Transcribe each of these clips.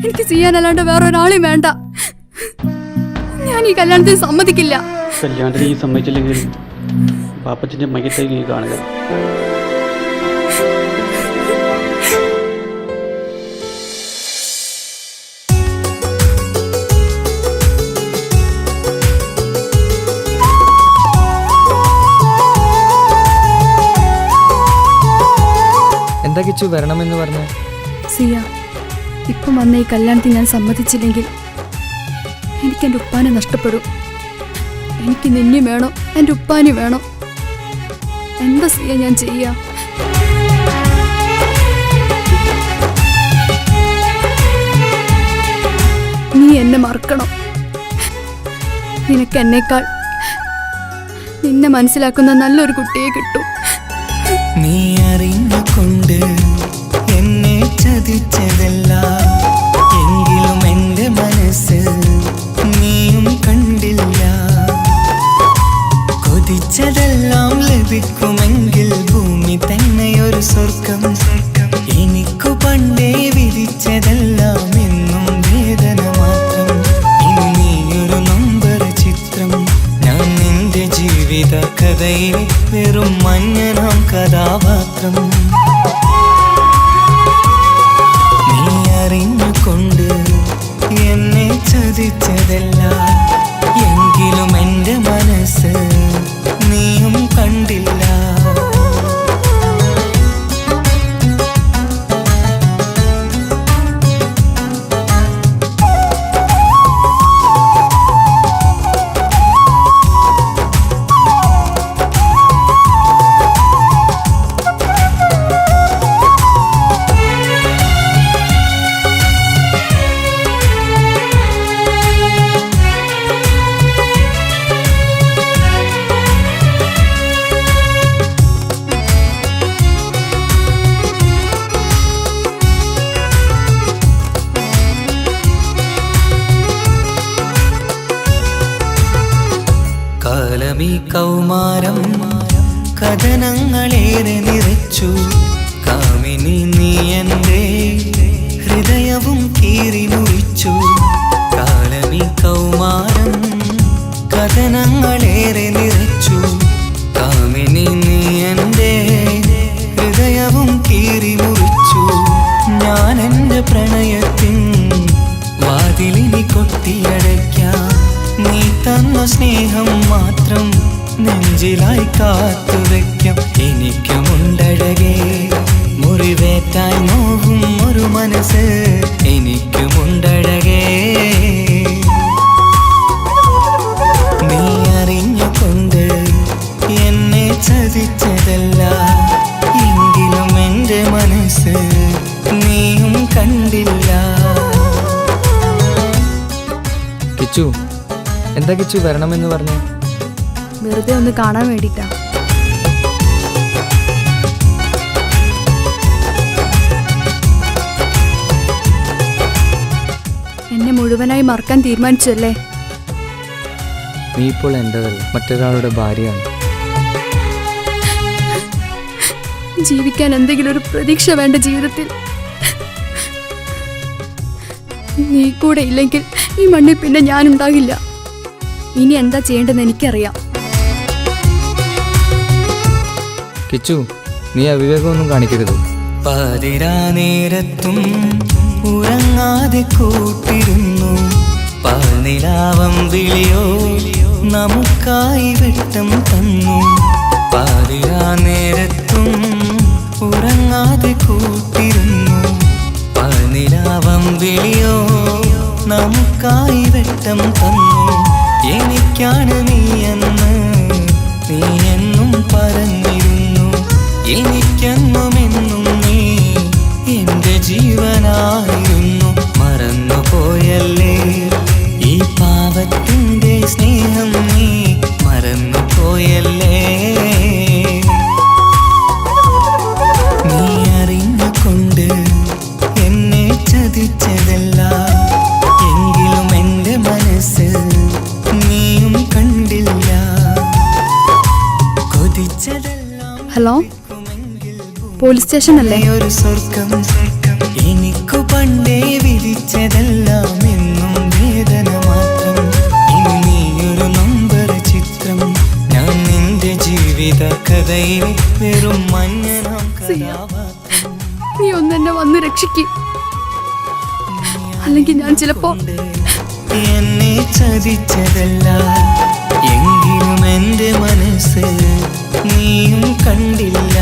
എനിക്ക് ചെയ്യാനല്ലാണ്ട് വേറെ ഒരാളെയും വേണ്ട. ഞാൻ ഈ കല്യാണത്തിന് സമ്മതിക്കില്ല. കല്യാണത്തിന് ഈ സമ്മതിച്ചില്ലെങ്കിൽ പാപ്പച്ചൻ്റെ മയ്യത്തേക്ക് നീ കാണുക. എന്താ കിച്ചു വരണമെന്ന് പറഞ്ഞു? സിയ, ഇപ്പം വന്ന ഈ കല്യാണത്തിന് ഞാൻ സമ്മതിച്ചില്ലെങ്കിൽ എനിക്ക് എൻ്റെ ഉപ്പാനെ നഷ്ടപ്പെടും. എനിക്ക് നിന്നെ വേണം, എൻ്റെ ഉപ്പാനെ വേണം. എന്താ സിയ ഞാൻ ചെയ്യാ? നീ എന്നെ മറക്കണം. നിനക്ക് എന്നേക്കാൾ നിന്നെ മനസ്സിലാക്കുന്ന നല്ലൊരു കുട്ടിയെ കിട്ടും. നീ അറിഞ്ഞുകൊണ്ട് എന്നെ ചതിച്ചതല്ല, എങ്കിലും എൻ്റെ മനസ്സ് നീയും കണ്ടില്ല. കൊതിച്ചതെല്ലാം ലഭിക്കുമെങ്കിൽ ഭൂമി തന്നെയൊരു സ്വർഗം. എനിക്കു പണ്ടേ വിധിച്ചതെല്ലാം എന്നും വേദന മാത്രം. ഇനി നീയൊരു നമ്പർ ചിത്രം, ഞാൻ നിന്റെ ജീവിത കഥയിൽ വെറും മഞ്ഞനാം കഥാപാത്രം. നീ അറിഞ്ഞുകൊണ്ട് എന്നെ ചതിച്ചതല്ല, എങ്കിലും എൻ്റെ മനസ്സ് നീയും കണ്ടില്ല. കാലമീ കൗമാരം കഥനങ്ങളേറെ നിറച്ചു. കാമിനി നീ എൻ്റെ ഹൃദയവും കീറി മുറിച്ചു. കാലമീ കൗമാരം കഥനങ്ങളേറെ നിറച്ചു. കാമിനി നീ എൻ്റെ ഹൃദയവും കീറി മുറിച്ചു. ഞാൻ എൻ്റെ പ്രണയത്തിൻ വാതിലിനി കൊട്ടിയടയ്ക്കാം. നീ തന്ന സ്നേഹം മാത്രം നെഞ്ചിലായി കാത്തുവെക്കാം. എനിക്കുമുണ്ടഴകേ മുറിവേറ്റായി നോവും ഒരു മനസ്സ്, എനിക്കുമുണ്ടഴകേ. നീ അറിഞ്ഞുകൊണ്ട് എന്നെ ചതിച്ചതല്ല, എങ്കിലും എൻ്റെ മനസ്സ് നീയും കണ്ടില്ല. കിച്ചു, എന്താ കിച്ചു വരണമെന്ന് പറഞ്ഞു? വെറുതെ ഒന്ന് കാണാൻ വേണ്ടിട്ടാ. എന്നെ മുഴുവനായി മറക്കാൻ തീരുമാനിച്ചല്ലേ? നീ ഇപ്പോൾ എൻ്റെതല്ല, മറ്റൊരാളുടെ ഭാര്യയാണ്. ജീവിക്കാൻ എന്തെങ്കിലും ഒരു പ്രതീക്ഷ വേണ്ട ജീവിതത്തിൽ. നീ കൂടെ ഇല്ലെങ്കിൽ ഈ മണ്ണിൽ പിന്നെ ഞാനുണ്ടാകില്ല. ഇനി എന്താ ചെയ്യേണ്ടതെന്ന് എനിക്കറിയാം. കിച്ചു, നീ അവിവേകമൊന്നും കാണിക്കരുത്. പാതിരാ നേരത്തും ഉറങ്ങാതെ കൂട്ടിരുന്നു. പാൽനിലാവം വിളിയോ നമുക്കായി വെട്ടം തന്നു. പാതിരാ നേരത്തും ഉറങ്ങാതെ കൂട്ടിരുന്നു. പാൽനിലാവം വിളിയോ നമുക്കായി വെട്ടം തന്നു. എനിക്കാണ് നീയെന്ന് നീ എന്നും പറഞ്ഞിരുന്നു. എനിക്കെന്നുമെന്നും നീ എൻ്റെ ജീവനായിരുന്നു. മറന്നുപോയല്ലേ ഈ പാവത്തിൻ്റെ സ്നേഹം, നീ മറന്നുപോയല്ലേ. നീ അറിഞ്ഞുകൊണ്ട് എന്നെ ചതിച്ചതല്ല, എങ്കിലും എൻ്റെ മനസ്സ് നീയും കണ്ടില്ല. കൊതിച്ചതെല്ലാം ഹലോ, പോലീസ് സ്റ്റേഷൻ അല്ലേ? ഒരു സ്വർഗം. എനിക്കു പണ്ടേ വിധിച്ചതെല്ലാം എന്നും വേദന മാത്രം. ഇനി നീയൊരു നമ്പർ ചിത്രം, ഞാൻ നിന്റെ ജീവിത കഥയിലെ വെറും മഞ്ഞനാം കഥാപാത്രം. നീ ഒന്നെന്നെ വന്ന് രക്ഷിക്ക്, അല്ലെങ്കിൽ ഞാൻ ചിലപ്പോ എന്നെ ചതിച്ചതല്ല, എങ്കിലും എന്റെ മനസ്സ് നീയും കണ്ടില്ല.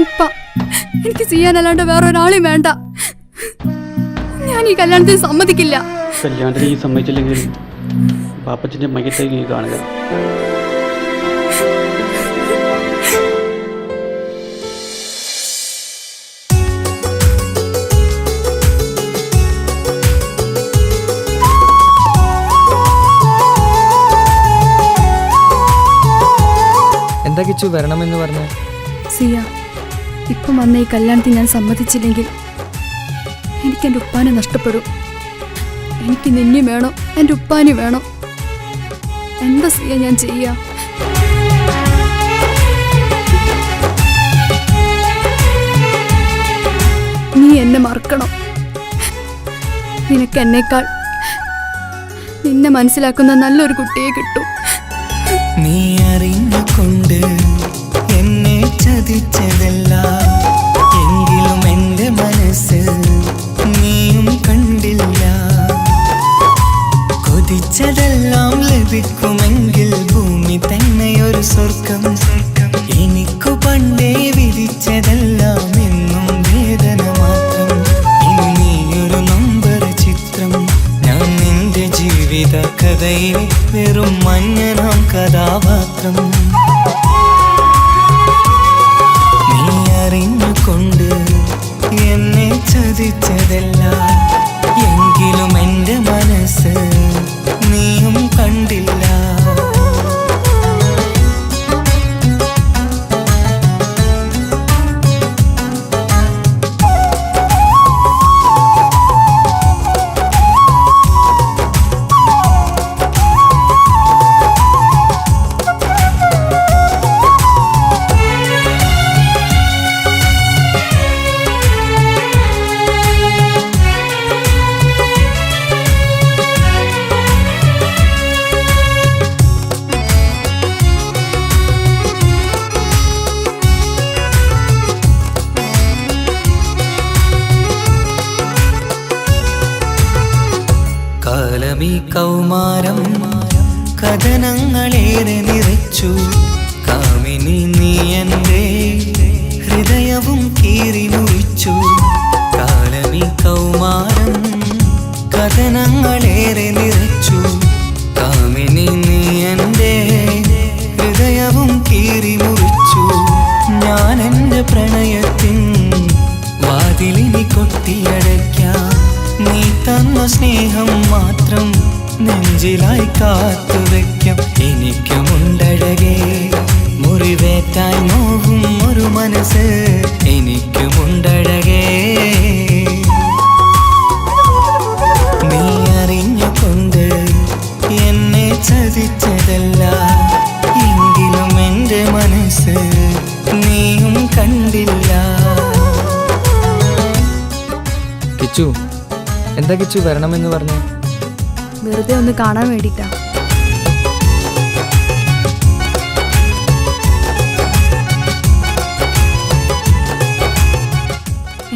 ഉപ്പ, എനിക്ക് ചെയ്യാനല്ലാണ്ട് വേറെ ഒരാളെയും വേണ്ട. ഞാൻ ഈ കല്യാണത്തിന് സമ്മതിക്കില്ല. കല്യാണത്തിന് ഈ സമ്മതിച്ചില്ലെങ്കിൽ പാപ്പച്ചൻ്റെ മയ്യത്തായി നീ കാണുക. എന്താ കിച്ചു വരണമെന്ന് പറഞ്ഞ? സിയ, ഇപ്പം വന്ന ഈ കല്യാണത്തിന് ഞാൻ സമ്മതിച്ചില്ലെങ്കിൽ എനിക്കെൻ്റെ ഉപ്പാനെ നഷ്ടപ്പെടും. എനിക്ക് നിന്നെ വേണം, എൻ്റെ ഉപ്പാനെ വേണം. എന്താ സിയ ഞാൻ ചെയ്യാ? നീ എന്നെ മറക്കണം. നിനക്ക് എന്നേക്കാൾ നിന്നെ മനസ്സിലാക്കുന്ന നല്ലൊരു കുട്ടിയെ കിട്ടും. നീ അറിഞ്ഞുകൊണ്ട് എന്നെ ചതിച്ചതല്ല, എങ്കിലും എന്റെ മനസ്സ് നീയും കണ്ടില്ല. കൊതിച്ചതെല്ലാം ലഭിക്കുമെങ്കിൽ ഭൂമി തന്നെ ഒരു സ്വർഗം. എനിക്കു പണ്ടേ വിധിച്ചതെല്ലാം എന്നും വേദന മാത്രം. ഇനി നീയൊരു നമ്പർ ചിത്രം, ഞാൻ നിന്റെ ജീവിത കഥയിലെ വെറും മഞ്ഞനാം കഥാപാത്രം. നീ അറിഞ്ഞുകൊണ്ട് എന്നെ ചതിച്ചതല്ല, എങ്കിലും എന്റെ മനസ്സ് നീയും കണ്ടില്ല. കാലമീ കൗമാരം കഥനങ്ങളേറെ നിറച്ചു. കാമിനി നീ എൻ്റെ ഹൃദയവും കീറി മുറിച്ചു. കാലമീ കൗമാരം കഥനങ്ങളേറെ നിറച്ചു. കാമിനി നീ എൻ്റെ ഹൃദയവും കീറി മുറിച്ചു. ഞാൻ എൻ്റെ പ്രണയത്തിൻ വാതിലിനി കൊട്ടിയടയ്ക്കാം. നീ തന്ന സ്നേഹം മാത്രം നെഞ്ചിലായി കാത്തുവെക്കാം. എനിക്കുമുണ്ടഴകേ മുറിവേറ്റായി നോവും ഒരു മനസ്സ്, എനിക്കുമുണ്ടഴകേ. നീ അറിഞ്ഞുകൊണ്ട് എന്നെ ചതിച്ചതല്ല, എങ്കിലും എൻ്റെ മനസ്സ് നീയും കണ്ടില്ല. കിച്ചു, എന്താ കിച്ചു വരണമെന്ന് പറഞ്ഞ? വെറുതെ ഒന്ന് കാണാൻ വേണ്ടിട്ടാ.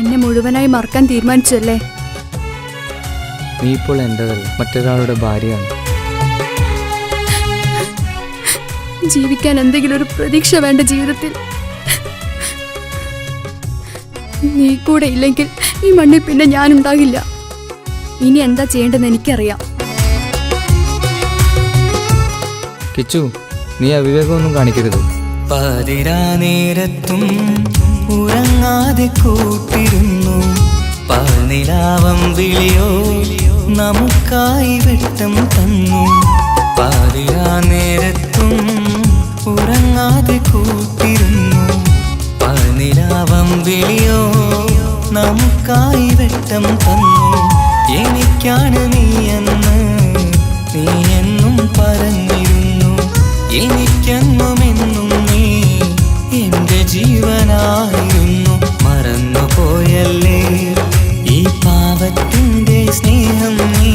എന്നെ മുഴുവനായി മറക്കാൻ തീരുമാനിച്ചല്ലേ? നീ ഇപ്പോൾ എൻ്റെതല്ല, മറ്റൊരാളുടെ ഭാര്യയാണ്. ജീവിക്കാൻ എന്തെങ്കിലും ഒരു പ്രതീക്ഷ വേണ്ട ജീവിതത്തിൽ. നീ കൂടെ ഇല്ലെങ്കിൽ ഈ മണ്ണിൽ പിന്നെ ഞാനുണ്ടാകില്ല. ഇനി എന്താ ചെയ്യേണ്ടതെന്ന് എനിക്കറിയാം. കിച്ചു, നീ അവിവേകമൊന്നും കാണിക്കരുത്. പാതിരാ നേരത്തും ഉറങ്ങാതെ കൂട്ടിരുന്നു പാൽനിലാവം വിളിയോ നമുക്കായി വെട്ടം തന്നു പാതിരാ നേരത്തും ഉറങ്ങാതെ കൂട്ടിരുന്നു പാൽനിലാവം വിളിയോ നമുക്കായി വെട്ടം തന്നു എനിക്കാണ് നീയെന്ന് നീ എന്നും പറഞ്ഞിരുന്നു എനിക്കെന്നുമെന്നും നീ എന്റെ ജീവനായിരുന്നു മറന്നുപോയല്ലേ ഈ പാവത്തിന്റെ സ്നേഹം നീ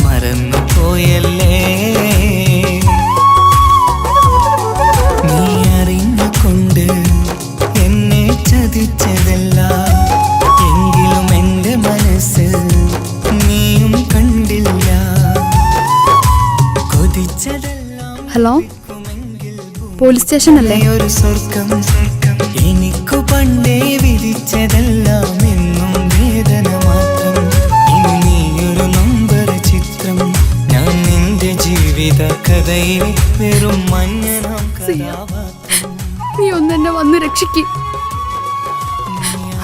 മറന്നുപോയല്ലേ നീ അറിഞ്ഞുകൊണ്ട് എന്നെ ചതിച്ചതല്ല എങ്കിലും എന്റെ മനസ്സ് നീയും കണ്ടില്ല കൊതിച്ചതെല്ലാം ഹലോ, പോലീസ് സ്റ്റേഷൻ അല്ലേ? ഒരു സ്വർഗം എനിക്കു പണ്ടേ വിധിച്ചതെല്ലാം എന്നും വേദന മാത്രം ഇനി നീയൊരു നമ്പർ ചിത്രം ഞാൻ നിന്റെ ജീവിത കഥയിൽ വെറും മഞ്ഞനാം കഥാപാത്രം നീ ഒന്നെന്നെ വന്ന് രക്ഷിക്ക്,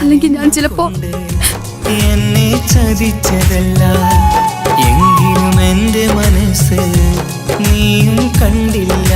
അല്ലെങ്കിൽ ഞാൻ ചിലപ്പോ എന്നെ ചതിച്ചതല്ല എങ്കിലും എന്റെ മനസ്സ് നീയും കണ്ടില്ല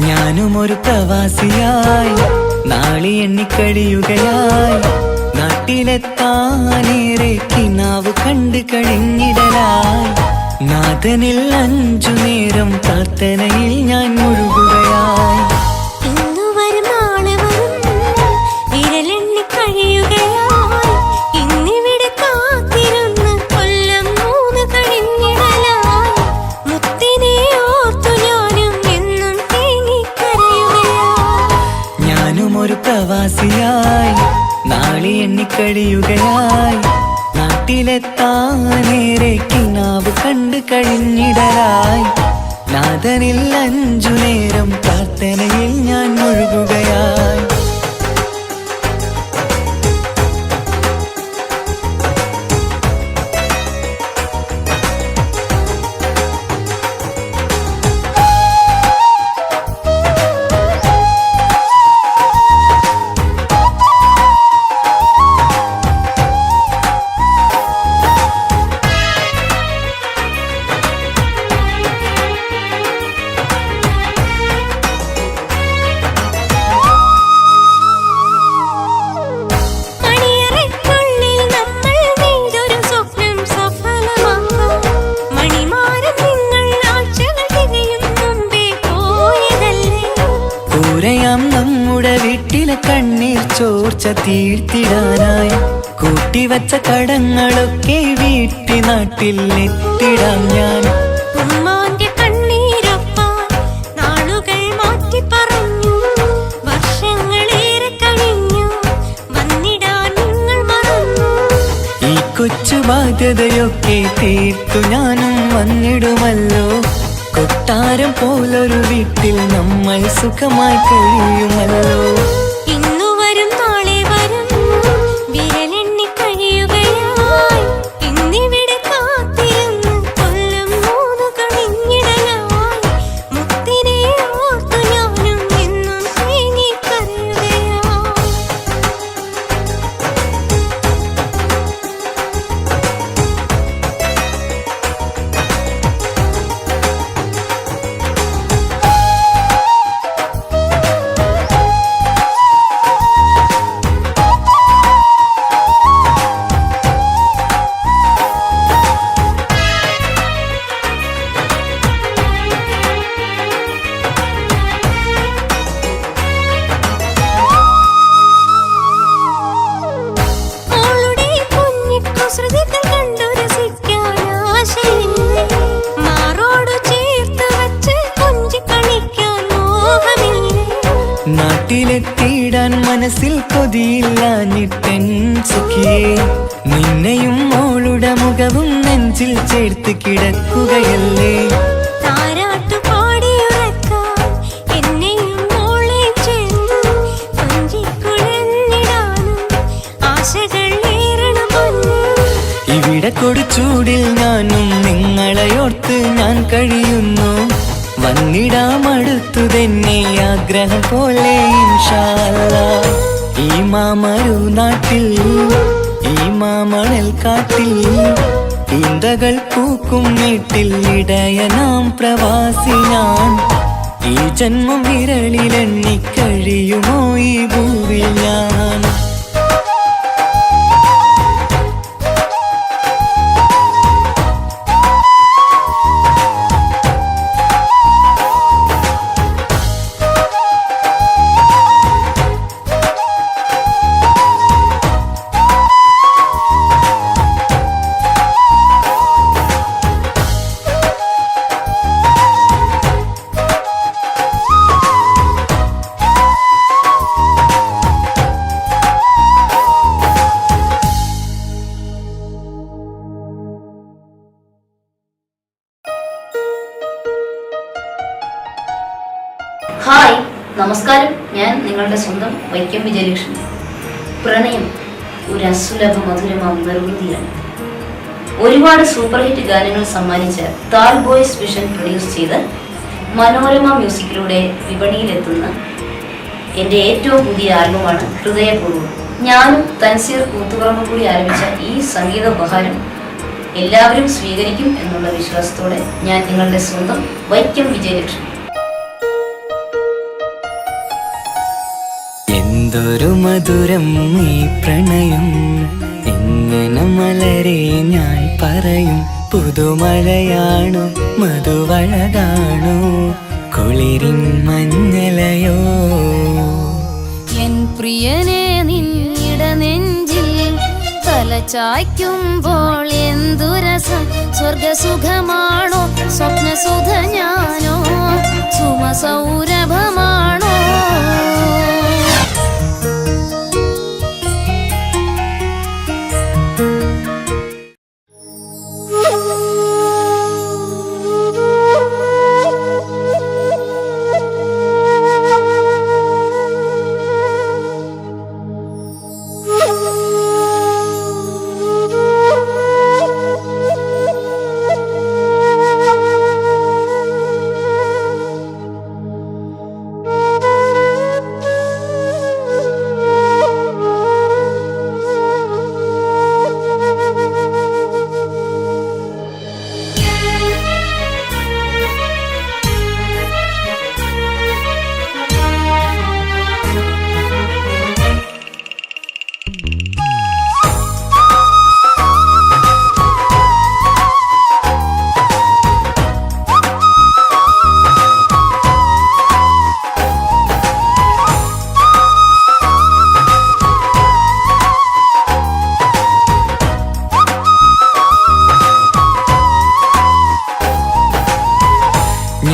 ഞാനും ഒരു പ്രവാസിയായി നാളി എണ്ണിക്കഴിയുകയായി നാട്ടിലെത്താനേറെ കിനാവ് കണ്ടു കഴിഞ്ഞിടലായി നാഥനിൽ 5 നേരം പ്രാർത്ഥനയിൽ ഞാൻ മുഴുകുകയായി പ്രവാസിയായി നാളി എണ്ണിക്കഴിയുകയായി നാട്ടിലെത്താനേറെ കിനാവ് കണ്ടു കഴിഞ്ഞിടലായി നാഥനിൽ 5 നേരം പ്രാർത്ഥനയിൽ ഞാൻ മുഴുകുകയായി നമ്മുടെ വീട്ടിലെ കണ്ണീർ ചോർച്ച തീർത്തിടാനായി കൂട്ടിവച്ച കടങ്ങളൊക്കെ വീട്ടി നാട്ടിൽ എത്തിടാം ഞാൻ ഉമ്മാന്റെ കണ്ണീരൊപ്പാൻ നാളുകൾ മാറ്റി പറഞ്ഞു വർഷങ്ങളേറെ കഴിഞ്ഞു വന്നിടാൻ നിങ്ങൾ മറന്നു ഈ കൊച്ചു ബാധ്യതയൊക്കെ തീർത്തു ഞാനും വന്നിടുമല്ലോ കൊട്ടാരം പോലൊരു വീട്ടിൽ നമ്മൾ സുഖമായി കഴിയുമല്ലോ ഇന്നു വരും നാളെ വരും വീട്ടിലെത്തിയിടാൻ മനസ്സിൽ കൊതിയില്ലാഞ്ഞിട്ടൻ സുഖിയേ, നിന്നെയും മോളുടെ മുഖവും നെഞ്ചിൽ ചേർത്ത് കിടക്കുകയല്ലേ. താരാട്ടുപാടിയുറക്കാൻ എന്നെയും മോളെയും ചേർത്ത് കൊഞ്ചിക്കുഴഞ്ഞിടാനും ആശകൾ ഏറണം പൊന്നേ. ഇവിടെ കൊടുച്ചൂടിൽ ഞാനും നിങ്ങളെയോർത്ത് ഞാൻ കഴിയുന്നു. വന്നിടാമടുത്തു തന്നെ ആഗ്രഹം പോലെ ഇൻഷാ അല്ലാഹ്. ഈ മാമരു നാട്ടിൽ ഈ മാമണൽ കാട്ടിൽ ഈന്തകൾ പൂക്കും വീട്ടിൽ ഇടയനാം പ്രവാസി ഞാൻ. ഈ ജന്മം വിരളിലെണ്ണി കഴിയുമോ ഈ ഭൂവിൽ ഞാൻ. ഹായ്, നമസ്കാരം. ഞാൻ നിങ്ങളുടെ സ്വന്തം വൈക്കം വിജയലക്ഷ്മി. പ്രണയം ഒരു അസുലഭ മധുരമാം നിർവൃതിയാണ്. ഒരുപാട് സൂപ്പർ ഹിറ്റ് ഗാനങ്ങൾ സമ്മാനിച്ച താൽ ബോയ്സ് വിഷൻ പ്രൊഡ്യൂസ് ചെയ്ത് മനോരമ മ്യൂസിക്കിലൂടെ വിപണിയിലെത്തുന്ന എൻ്റെ ഏറ്റവും പുതിയ ആൽബമാണ് ഹൃദയപൂർവ്വം. ഞാനും തൻസീർ കൂത്തുപറമ്പും കൂടി ആരംഭിച്ച ഈ സംഗീത ഉപഹാരം എല്ലാവരും സ്വീകരിക്കും എന്നുള്ള വിശ്വാസത്തോടെ ഞാൻ നിങ്ങളുടെ സ്വന്തം വൈക്കം വിജയലക്ഷ്മി. എന്തൊരു മധുരം ഈ പ്രണയം, എങ്ങനെ മലരെ ഞാൻ പറയും. പുതുമഴയാണോ മധുവഴകാണോ കുളിരിൻ മഞ്ഞലയോ. എൻ പ്രിയനെ നിന്നിട നെഞ്ചിൽ തലചായ്ക്കുമ്പോൾ എന്തുരസം. സ്വർഗസുഖമാണോ സ്വപ്നസുധ ഞാനോ സുമസൗരഭമാണോ.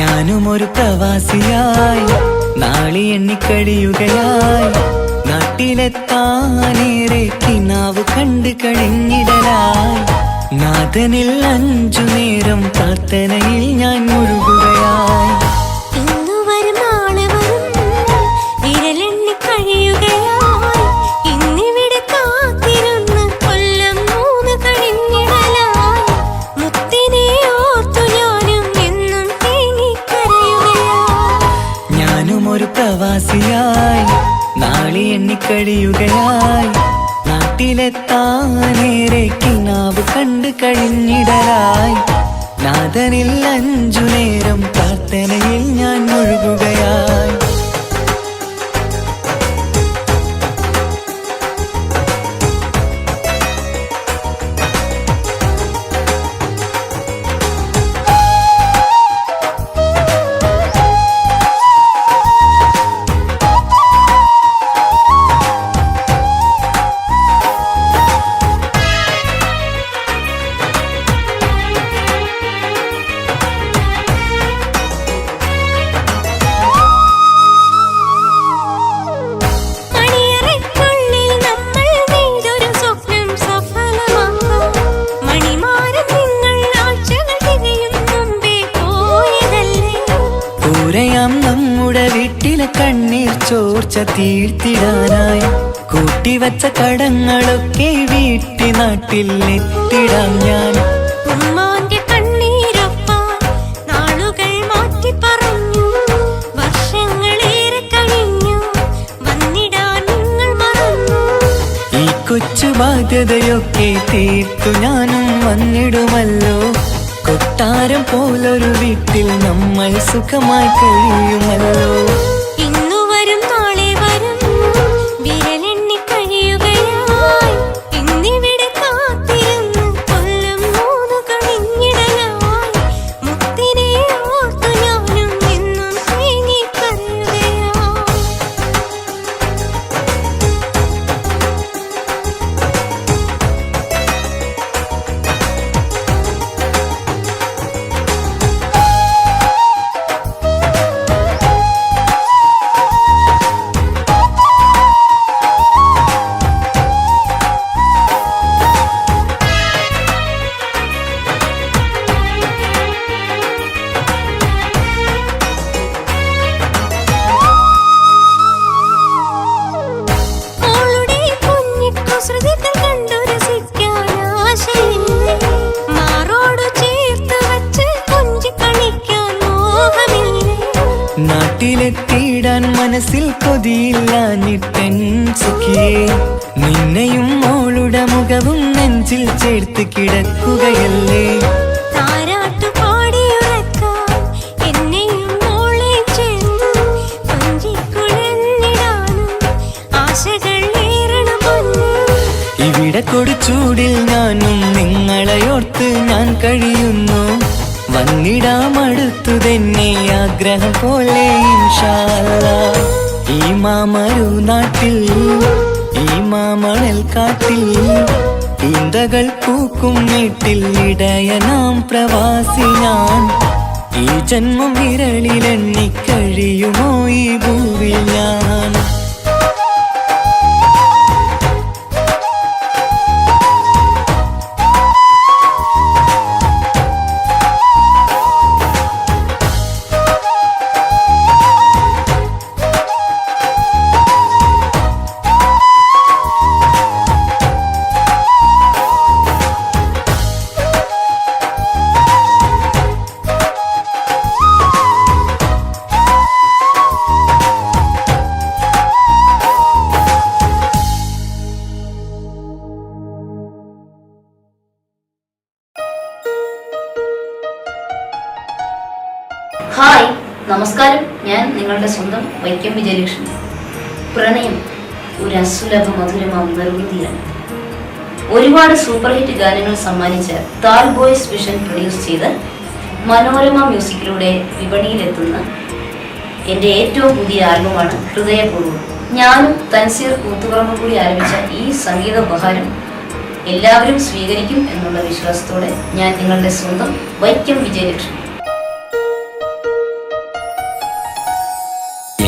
ഞാനും ഒരു പ്രവാസിയായി നാളി എണ്ണിക്കഴിയുകയായി. നാട്ടിലെത്താനേറെ കിനാവ് കണ്ട് കഴിഞ്ഞിടലായി. നാഥനിൽ 5 നേരം പ്രാർത്ഥനയിൽ ഞാൻ മുഴുകുകയായി. ഇന്നു വരും നാളെ വരും വിരലെണ്ണി കഴിയുകയായി. ഇന്നിവിടെ കാത്തിരുന്ന് കൊല്ലം 3 കഴിഞ്ഞിടലായി. മുത്തിനെ ഓർത്തു ഞാനും എന്നും തേങ്ങിക്കരയുകയായി. ഞാനും ഒരു പ്രവാസിയായി നാളി എണ്ണിക്കഴിയുകയായി. നാട്ടിലെത്താനേറെ കിനാവ് കണ്ട് കഴിഞ്ഞിടലായി. നാഥനിൽ 5 നേരം പ്രാർത്ഥനയിൽ ഞാൻ മുഴുകുകയായി. തീർത്തിടാനായി കൂട്ടിവച്ച കടങ്ങളൊക്കെ വീട്ടി നാട്ടിൽ എത്തിടാം ഞാൻ. ഉമ്മാന്റെ കണ്ണീരൊപ്പാൻ നാളുകൾ മാറ്റി പറഞ്ഞു. വർഷങ്ങളേറെ കഴിഞ്ഞു വന്നിടാൻ നിങ്ങൾ മറന്നു. ഈ കൊച്ചു ബാധ്യതയൊക്കെ തീർത്തു ഞാനും വന്നിടുമല്ലോ. കൊട്ടാരം പോലൊരു വീട്ടിൽ നമ്മൾ സുഖമായി കഴിയുമല്ലോ. ഇന്നു വരും നാളെ വരും വിരലെണ്ണി കഴിയുകയായി. ഇന്നിവിടെ കാത്തിരുന്ന് കൊല്ലം 3 കഴിഞ്ഞിടലായി. മുത്തിനെ ഓർത്തു ഞാനും എന്നും തേങ്ങിക്കരയുകയായി. മോളുടെ കുഞ്ഞിക്കുസൃതികൾ കണ്ടു രസിക്കാൻ ആശയില്ലേ? മാറോടു ചേർത്ത് വച്ച് കൊഞ്ചി കളിക്കാൻ മോഹമില്ലേ? നാട്ടിലെത്തിയിടാൻ മനസ്സിൽ കൊതിയില്ലാഞ്ഞിട്ടൻ സുഖിയേ. നിന്നെയും മോളുടെ മുഖവും നെഞ്ചിൽ ചേർത്ത് കിടക്കുകയല്ലേ. താരാട്ടു പാടിയുറക്കാൻ എന്നെയും മോളെയും ചേർന്ന് കൊഞ്ചിക്കുഴഞ്ഞിടാനും ആശകൾ ഏറണ പൊന്ന്. ഇവിടെ കൊടുച്ചൂടിൽ ഞാനും നിങ്ങളെയോർത്ത് ഞാൻ കഴിയുന്നു. വന്നിടാം അടുത്തു തന്നെ ആഗ്രഹം പോലെ ഇൻഷാ അല്ലാഹ്. ഈ മാമരു നാട്ടിൽ ഈ മാമണൽ കാട്ടിൽ ഈന്തകൾ പൂക്കും വീട്ടിൽ ഇടയനാം പ്രവാസി ഞാൻ. ഈ ജന്മം വിരളിലെണ്ണി കഴിയുമോ ഈ ഭൂവിൽ ഞാൻ. ഹായ്, നമസ്കാരം. ഞാൻ നിങ്ങളുടെ സ്വന്തം വൈക്കം വിജയലക്ഷ്മി. പ്രണയം ഒരു അസുലഭ മധുരമാം നിർവൃതിയാണ്. ഒരുപാട് സൂപ്പർ ഹിറ്റ് ഗാനങ്ങൾ സമ്മാനിച്ച താൽ ബോയ്സ് വിഷൻ പ്രൊഡ്യൂസ് ചെയ്ത് മനോരമ മ്യൂസിക്കിലൂടെ വിപണിയിലെത്തുന്ന എൻ്റെ ഏറ്റവും പുതിയ ആൽബമാണ് ഹൃദയപൂർവ്വം. ഞാനും തൻസീർ കൂത്തുപറമ്പ് കൂടി ആരംഭിച്ച ഈ സംഗീത ഉപഹാരം എല്ലാവരും സ്വീകരിക്കും എന്നുള്ള വിശ്വാസത്തോടെ ഞാൻ നിങ്ങളുടെ സ്വന്തം വൈക്കം വിജയലക്ഷ്മി.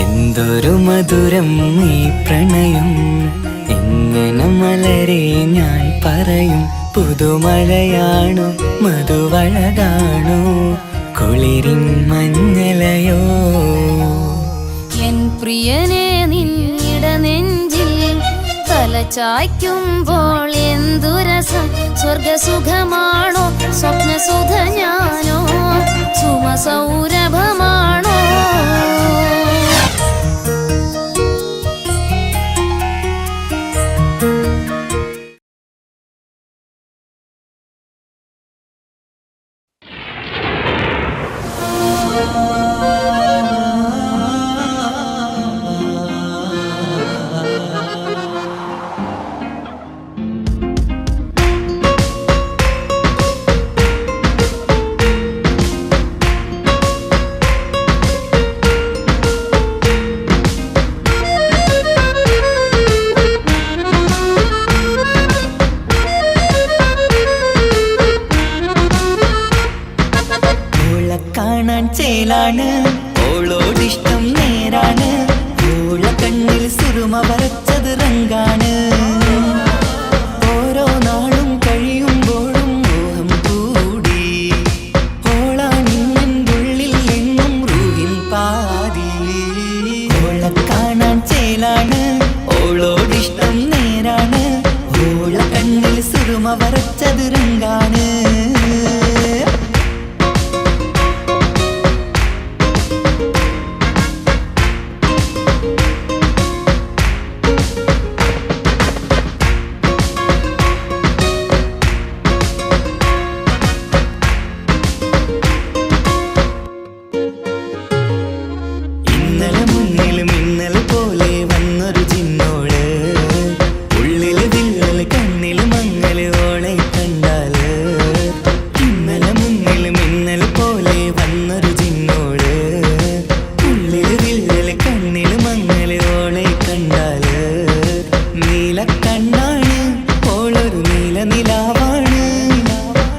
എന്തൊരു മധുരം ഈ പ്രണയം, എങ്ങനെ മലരെ ഞാൻ പറയും. പുതുമഴയാണോ മധുവഴകാണോ കുളിരിൻ മഞ്ഞലയോ. എൻ പ്രിയനെ നിന്നിട നെഞ്ചിൽ തലചായ്ക്കുമ്പോൾ എന്തു രസം. സ്വർഗസുഖമാണോ സ്വപ്നസുധ ഞാനോ സുമസൗരഭമാണോ. ചേലാണ് ഓളോടിഷ്ടം നേരാണ്. ഓള കണ്ണിൽ സുറുമ വരച്ചത് റങ്കാണ്. ഓരോ നാളും കഴിയുമ്പോഴും മോഹം കൂടി. ഓളാണിന്നുള്ളിൽ എന്നും റൂഹിൻ പാതി. ഓള കാണാൻ ചേലാണ് വരച്ചത് രംഗാണ്. ഇന്നലെ മുന്നിൽ മിന്നൽ പോലെ വന്നൊരു ചിന്നോള്, ഉള്ളില് വിള്ളല് കണ്ണില് മങ്ങല് ഓളെ കണ്ടാല്. ഇന്നലെ മുന്നിൽ മിന്നൽ പോലെ വന്നൊരു ചിന്നോള്, ഉള്ളില് വിള്ളല് കണ്ണില് മങ്ങല് ഓളെ കണ്ടാല്. നീല കണ്ണാണ് ഓളൊരു നീല നിലാവാണ്,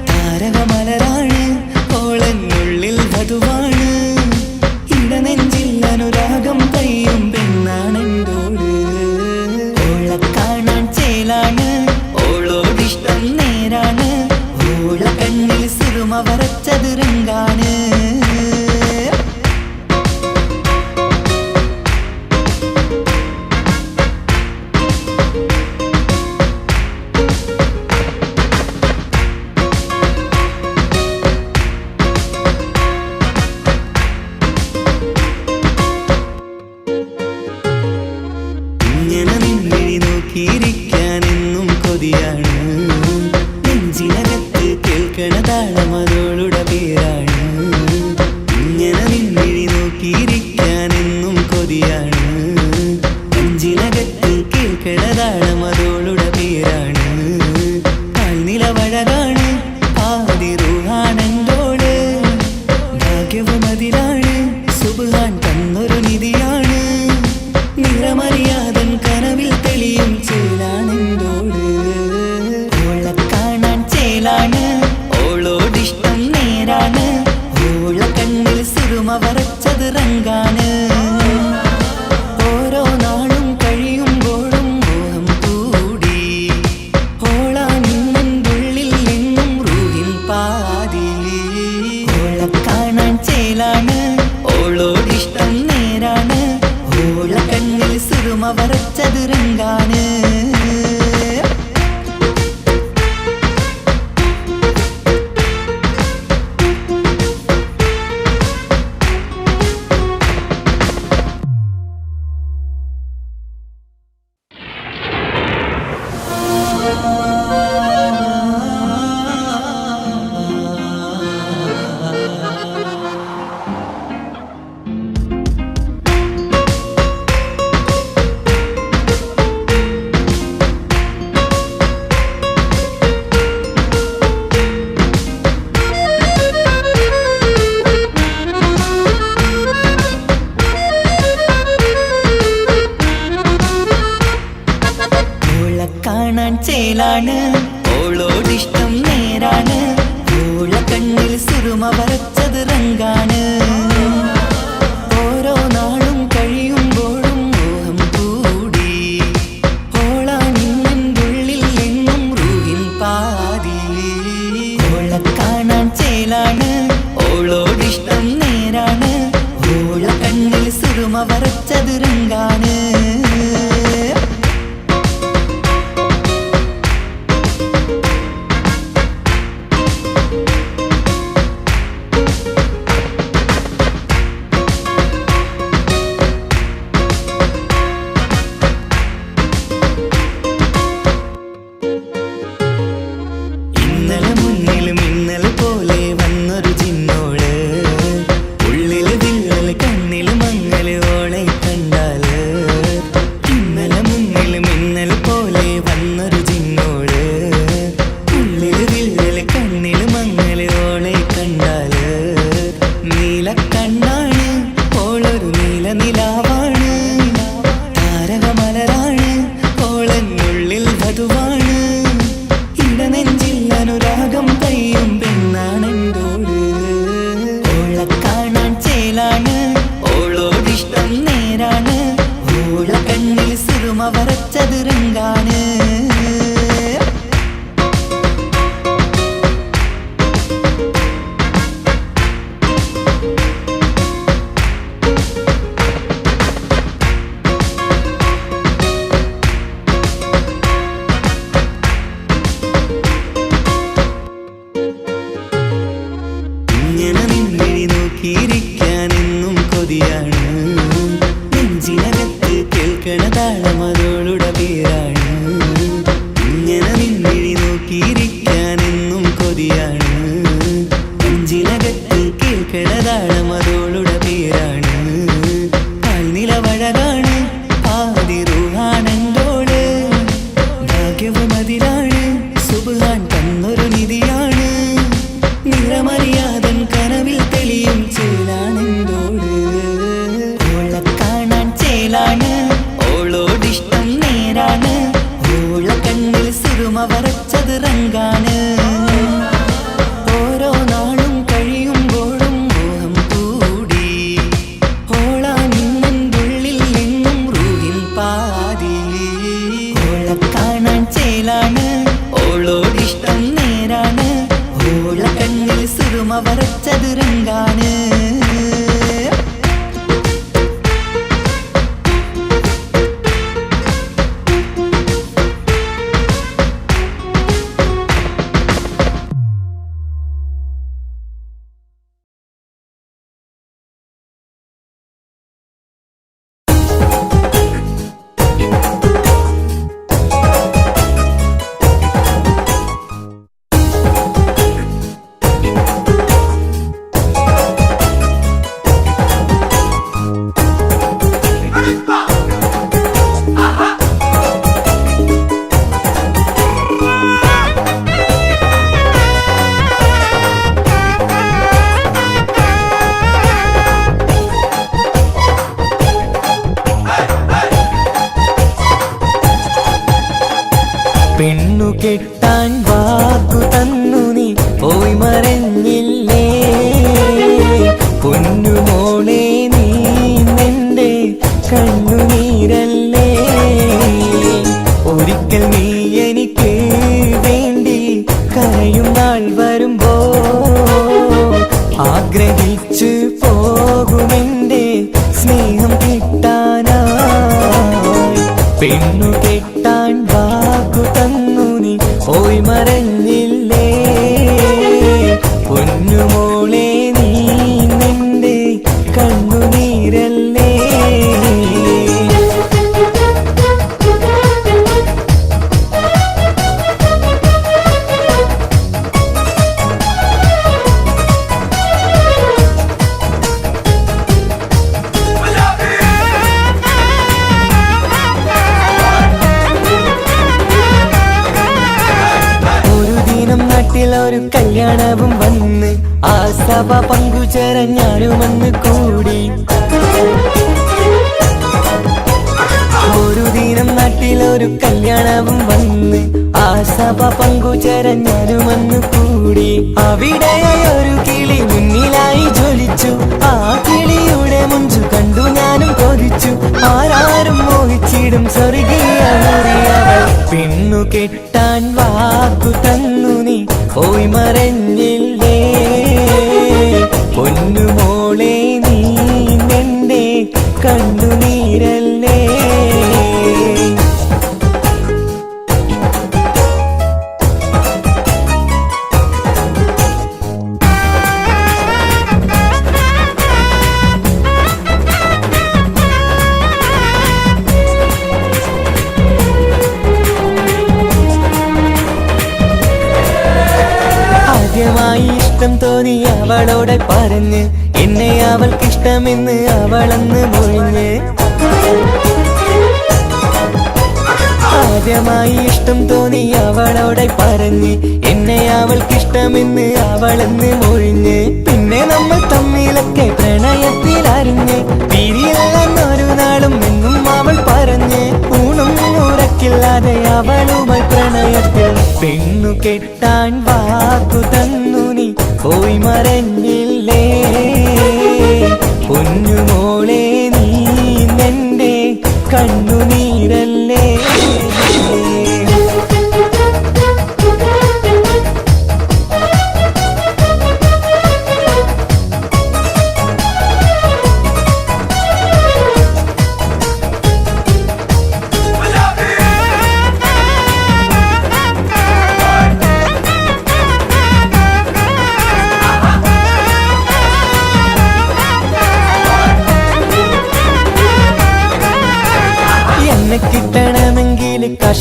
താരകമലരാണ് ഓളെന്നുള്ളിൽ വധുവാണ്. ഇടനെഞ്ചിൽ അനുരാഗം പെയ്യും പെണ്ണാണെന്തോട്. ഓളെ കാണാൻ ചേലാണ്, ഓളോടിഷ്ടം നേരാണ്, ഓള കണ്ണിൽ സുറുമ വരച്ചത് രംഗാണ്. ഇങ്ങനെ നിന്നിഴി നോക്കിയിരിക്കാനെന്നും കൊതിയാണ്, നെഞ്ചിനകത്ത് കേൾക്കണ താളമതോളുടെ പേരാണ്. ഇങ്ങനെ നിന്നിഴി നോക്കിയിരിക്കാനെന്നും കൊതിയാണ്, നെഞ്ചിനകത്ത് കേൾക്കണ താളമതോളുടെ പേരാണ്. കാൽനിലവഴകാണ് ആദിറുഹാണെന്തോട്, ഭാഗ്യവും അതിലാണ് സുബ്ഹാൻ തന്നൊരു നിധിയാണ്. നിറമറിയാതൻ കനവിൽ തെളിയും ചേലാണെന്തോട്. ഓളെ കാണാൻ ചേലാണ്, ഓളോടിഷ്ടം നേരാണ്, ഓള കണ്ണിൽ സുറുമ വരച്ചത് രംഗാണ്. ഓരോ നാളും കഴിയുമ്പോഴും മോഹം കൂടി, ഓളാ നിന്നുള്ളിൽ നിന്നും റൂഹിൻ പാതി. ഓളെ കാണാൻ ചേലാണ്, ഓളോടിഷ്ടം നേരാണ്, ഓള കണ്ണിൽ സുറുമ വരച്ചത് രംഗാണ്. ഓളെ കാണാൻ ചേലാണ്, ഓളോടിഷ്ടം നേരാണ്, ഓള കണ്ണിൽ സുറുമ വരച്ചത് രംഗാണ്. ഓരോ നാളും കഴിയുമ്പോഴും മോഹം കൂടി, ഓളാ നിന്നുള്ളിൽ നിന്നും റൂഹിൻ പാതി. ഓളെ കാണാൻ ചേലാണ്, ഓളോടിഷ്ടം നേരാണ്, ഓള കണ്ണിൽ സുറുമ വരച്ചത് രംഗാണ്. നോക്കിയിരിക്കാനെന്നും കൊതിയാണ്. നെഞ്ചിനകത്ത് കേൾക്കണതാളം അതോളുടെ പേരാണ്. പാൽനിലവഴകാണ് ആദിറുഹാണെന്തോട്. ഭാഗ്യവും അതിലാണ് സുബ്ഹാൻ തന്നൊരു നിധിയാണ്. നിറമറിയാതൻ കനവിൽ തെളിയും ചേലാണെന്തോട്. ഓളെ കാണാൻ ചേലാണ്, ഓളോടിഷ്ടം നേരാണ്. ഓള കണ്ണിൽ സിറുമ വരച്ചത് റങ്കാണ്. ഓരോ നാളും കഴിയുമ്പോഴും മോഹം കൂടി. ഓളാനിന്നുള്ളിൽ നിന്നും റൂഹിൻ പാതി. ഓളെ കാണാൻ ചേലാണ്, ഓളോടിഷ്ടം നേരാണ്. ഓള കണ്ണിൽ സിറുമ വരച്ചത് റങ്കാണ്. പെണ്ണു കെട്ടാൻ വാക്കു തന്നു നീ പോയി മറഞ്ഞില്ലേ. പൊന്നുമോളെ നീ നിന്റെ കണ്ണുനീരല്ലേ. ഒരിക്കൽ നീ എനിക്ക് വേണ്ടി കരയും നാൾ വരുമ്പോ ആഗ്രഹിച്ചു പോകുമെന്റെ സ്നേഹം കിട്ടാനായി. പെണ്ണു കെട്ടാൻ വാക്കു തന്നു നീ പോയി മറഞ്ഞില്ലേ. പൊന്നുമോളെ നീ നിന്റെ കണ്ണുനീരല്ലേ. ഒരു കല്യാണവും വന്ന് ആ സഭ പങ്കുചേരാൻ ഞാനും വന്ന് കൂടി. ഒരു ദിനം നാട്ടിലൊരു കല്യാണവും വന്ന് ആ സഭ പങ്കുചേരാൻ ഞാനും വന്ന് കൂടി. അവിടെ ഒരു കിളി മുന്നിലായി ജ്വലിച്ചു. ആ കിളിയുടെ മുഞ്ചു കണ്ടു ഞാനും കൊതിച്ചു. ആരാരും മോഹിച്ചിടും സ്വർഗീയ മുറിയവൾ. പെണ്ണു കെട്ടാൻ വാക്കു തന്നു നീ പോയി മറഞ്ഞില്ലേ. പൊന്നുമോളെ നീ നിന്റെ കണ്ണുനീരല്ലേ. ആദ്യമായി ഇഷ്ടം തോന്നി അവളോടെ പറഞ്ഞ് എന്നെ അവൾക്കിഷ്ടമെന്ന് അവളെന്ന് മൊഴിഞ്ഞ്. ആദ്യമായി ഇഷ്ടം തോന്നി അവളോടെ പറഞ്ഞ് എന്നെ അവൾക്കിഷ്ടമെന്ന് അവളെന്ന് മൊഴിഞ്ഞ്. പിന്നെ നമ്മൾ തമ്മിലൊക്കെ പ്രണയത്തിലറിഞ്ഞ് പിരിയില്ലെന്നൊരു നാളും എന്നും അവൾ പറഞ്ഞ്. ഊണും ഉറക്കില്ലാതെ അവളുമായി പ്രണയത്തിൽ. പെണ്ണു കെട്ടാൻ വാക്കു തന്നു നീ പോയി മറഞ്ഞില്ലേ. പൊന്നുമോളെ നീ നിന്റെ കണ്ണുനീരല്ലേ.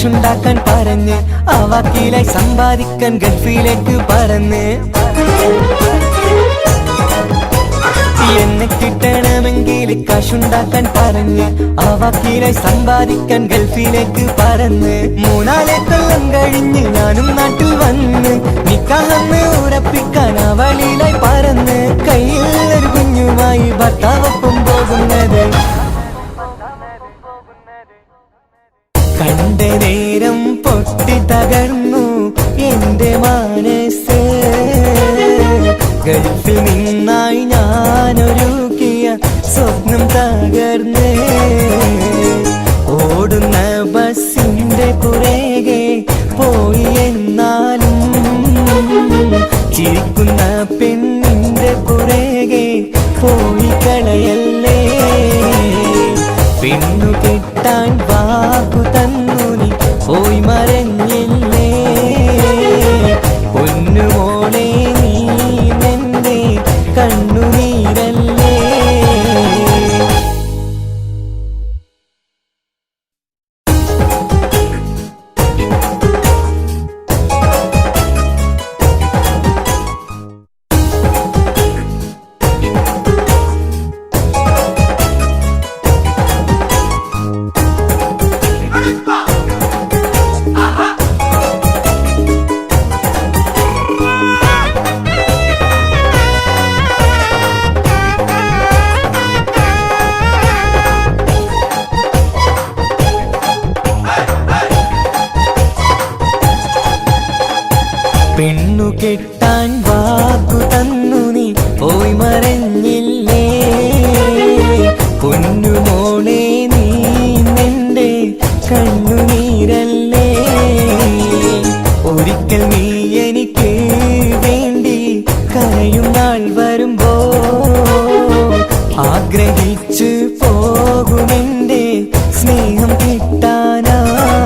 കാശുണ്ടാക്കാൻ പറഞ്ഞ് ആ വക്കീലായി സമ്പാദിക്കാൻ ഗൾഫിലേക്ക് പറന്ന് എന്നെ കിട്ടണമെങ്കിൽ കാശുണ്ടാക്കാൻ പറഞ്ഞ് ആ വക്കീലായി സമ്പാദിക്കാൻ ഗൾഫിലേക്ക് പറന്ന് 3-4 കൊല്ലം കഴിഞ്ഞ് ഞാനും നാട്ടിൽ വന്ന് നിക്കാഹെന്ന് ഉറപ്പിക്കാൻ അവളിലായി പറന്ന് കയ്യിൽ ഒരു കുഞ്ഞുമായി ഭർത്താവൊപ്പം പോകുന്നത് കണ്ട നേരം പൊട്ടി തകർന്നു എന്റെ മനസ്സ് ഗൾഫിൽ നിന്നായി ഞാനൊരുക്കിയ സ്വപ്നം തകർന്ന് ഓടുന്ന ബസിന്റെ പുറകെ പോയി എന്നാലും ചിരിക്കുന്ന പെണ്ണിന്റെ പുറകെ പോയി കളയല്ലേ പെണ്ണു കെട്ടാൻ വാക്കു തന്നു നീ പോയി മറഞ്ഞില്ലേ പൊന്നുമോളെ നീ നിന്റെ കണ്ണുനീരല്ലേ പെണ്ണു കെട്ടാൻ വാക്കു തന്നു നീ പോയി മറഞ്ഞില്ലേ പൊന്നുമോളെ നീ നിന്റെ കണ്ണുനീരല്ലേ ഒരിക്കൽ നീ എനിക്ക് വേണ്ടി കരയും നാൾ വരുമ്പോ ആഗ്രഹിച്ചു പോകുമെന്റെ സ്നേഹം കിട്ടാനായി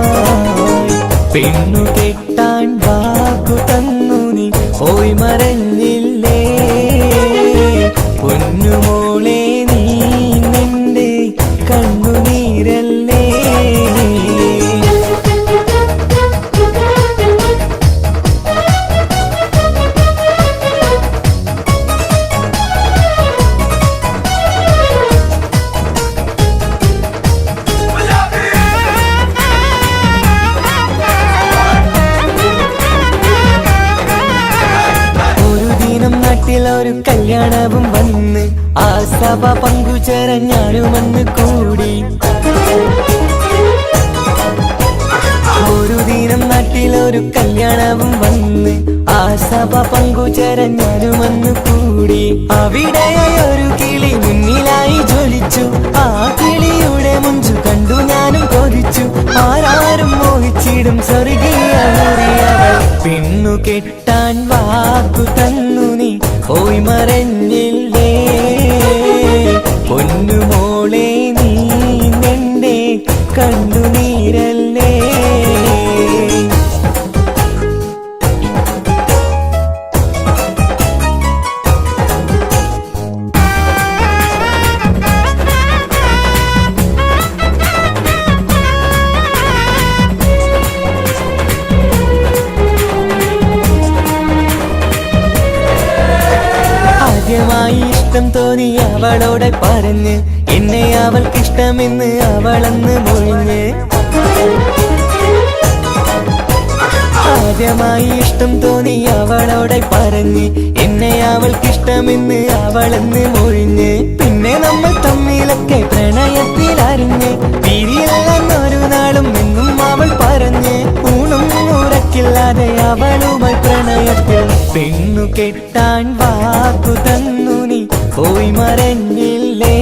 പെണ്ണു കെട്ടാൻ വാക്കു തന്നു നീ പോയി മറഞ്ഞില്ലേ പൊന്നുമോളെ നീ നിന്റെ കണ്ണുനീരല്ലേ ഒരു കല്യാണവും വന്ന് ആ സഭ പങ്കുചേരാൻ ഞാനും വന്ന് കൂടി ഒരു ദിനം നാട്ടിലൊരു കല്യാണവും വന്ന് ആ സഭ പങ്കുചേരാൻ ഞാനും വന്ന് കൂടി അവിടെ ഒരു കിളി മുന്നിലായി ജ്വലിച്ചു ആ കിളിയുടെ മുഞ്ചു കണ്ടു ഞാനും കൊതിച്ചു ആരാരും മോഹിച്ചിടും സ്വർഗീയ പെണ്ണു കെട്ടാൻ വാക്കു തന്നു നീ പോയി മറഞ്ഞില്ലേ പൊന്നുമോളെ നീ നിന്റെ കണ്ണുനീരല്ലേ ആദ്യമായി ഇഷ്ടം തോന്നി അവളോടെ പറഞ്ഞ് എന്നെ അവൾക്കിഷ്ടമെന്ന് അവളെന്ന് മൊഴിഞ്ഞ് ആദ്യമായി ഇഷ്ടം തോന്നി അവളോടെ പറഞ്ഞ് എന്നെ അവൾക്കിഷ്ടമെന്ന് അവളെന്ന് മൊഴിഞ്ഞ് പിന്നെ നമ്മൾ തമ്മിലൊക്കെ പ്രണയത്തിലറിഞ്ഞ് പിരിയില്ലെന്നൊരു നാളും എന്നും അവൾ പറഞ്ഞ് ഊണും ഉറക്കില്ലാതെ അവളുമായി പ്രണയത്തിൽ പെണ്ണു കെട്ടാൻ വാക്കു തന്നു നീ പോയി മറഞ്ഞില്ലേ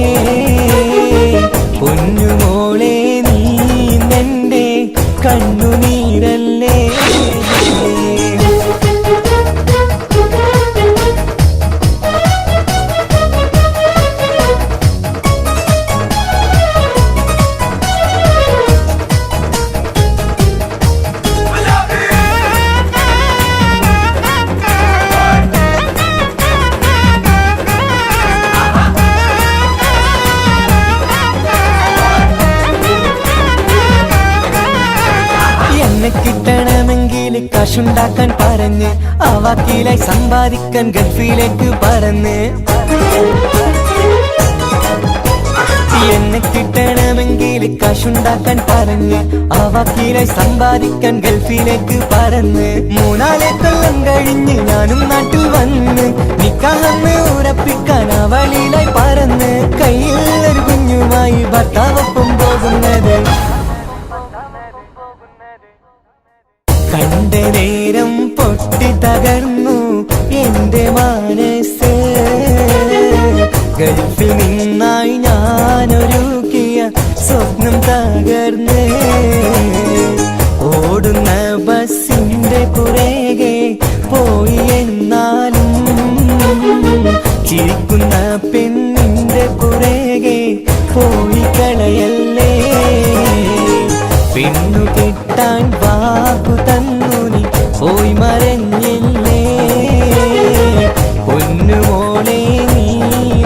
പൊന്നുമോളെ നീ നിന്റെ കണ്ണുനീരല്ലേ കാശുണ്ടാക്കാൻ പറഞ്ഞ് ആ വക്കീലായി സമ്പാദിക്കാൻ ഗൾഫിലേക്ക് പറന്ന് എന്നെ കിട്ടണമെങ്കിൽ കാശുണ്ടാക്കാൻ പറഞ്ഞ് ആ വക്കീലായി സമ്പാദിക്കാൻ ഗൾഫിലേക്ക് പറന്ന് 3-4 കൊല്ലം കഴിഞ്ഞ് ഞാനും നാട്ടിൽ വന്ന് നിക്കാഹെന്ന് ഉറപ്പിക്കാൻ അവളിലായി പറന്ന് കയ്യിൽ ഒരു കുഞ്ഞുമായി ഭർത്താവൊപ്പം പോകുന്നത് കണ്ട നേരം പൊട്ടി തകർന്നു എന്റെ മനസ്സ് ഗൾഫിൽ നിന്നായി ഞാനൊരുക്കിയ സ്വപ്നം തകർന്ന് ഓടുന്ന ബസിന്റെ പുറകെ പോയി എന്നാലും ചിരിക്കുന്ന പെണ്ണിന്റെ പുറകെ പോയി കളയല്ലേ പെണ്ണു കിട്ടാൻ വാക്കു തന്നു നീ പോയി മറഞ്ഞില്ലേ പൊന്നുമോളെ നീ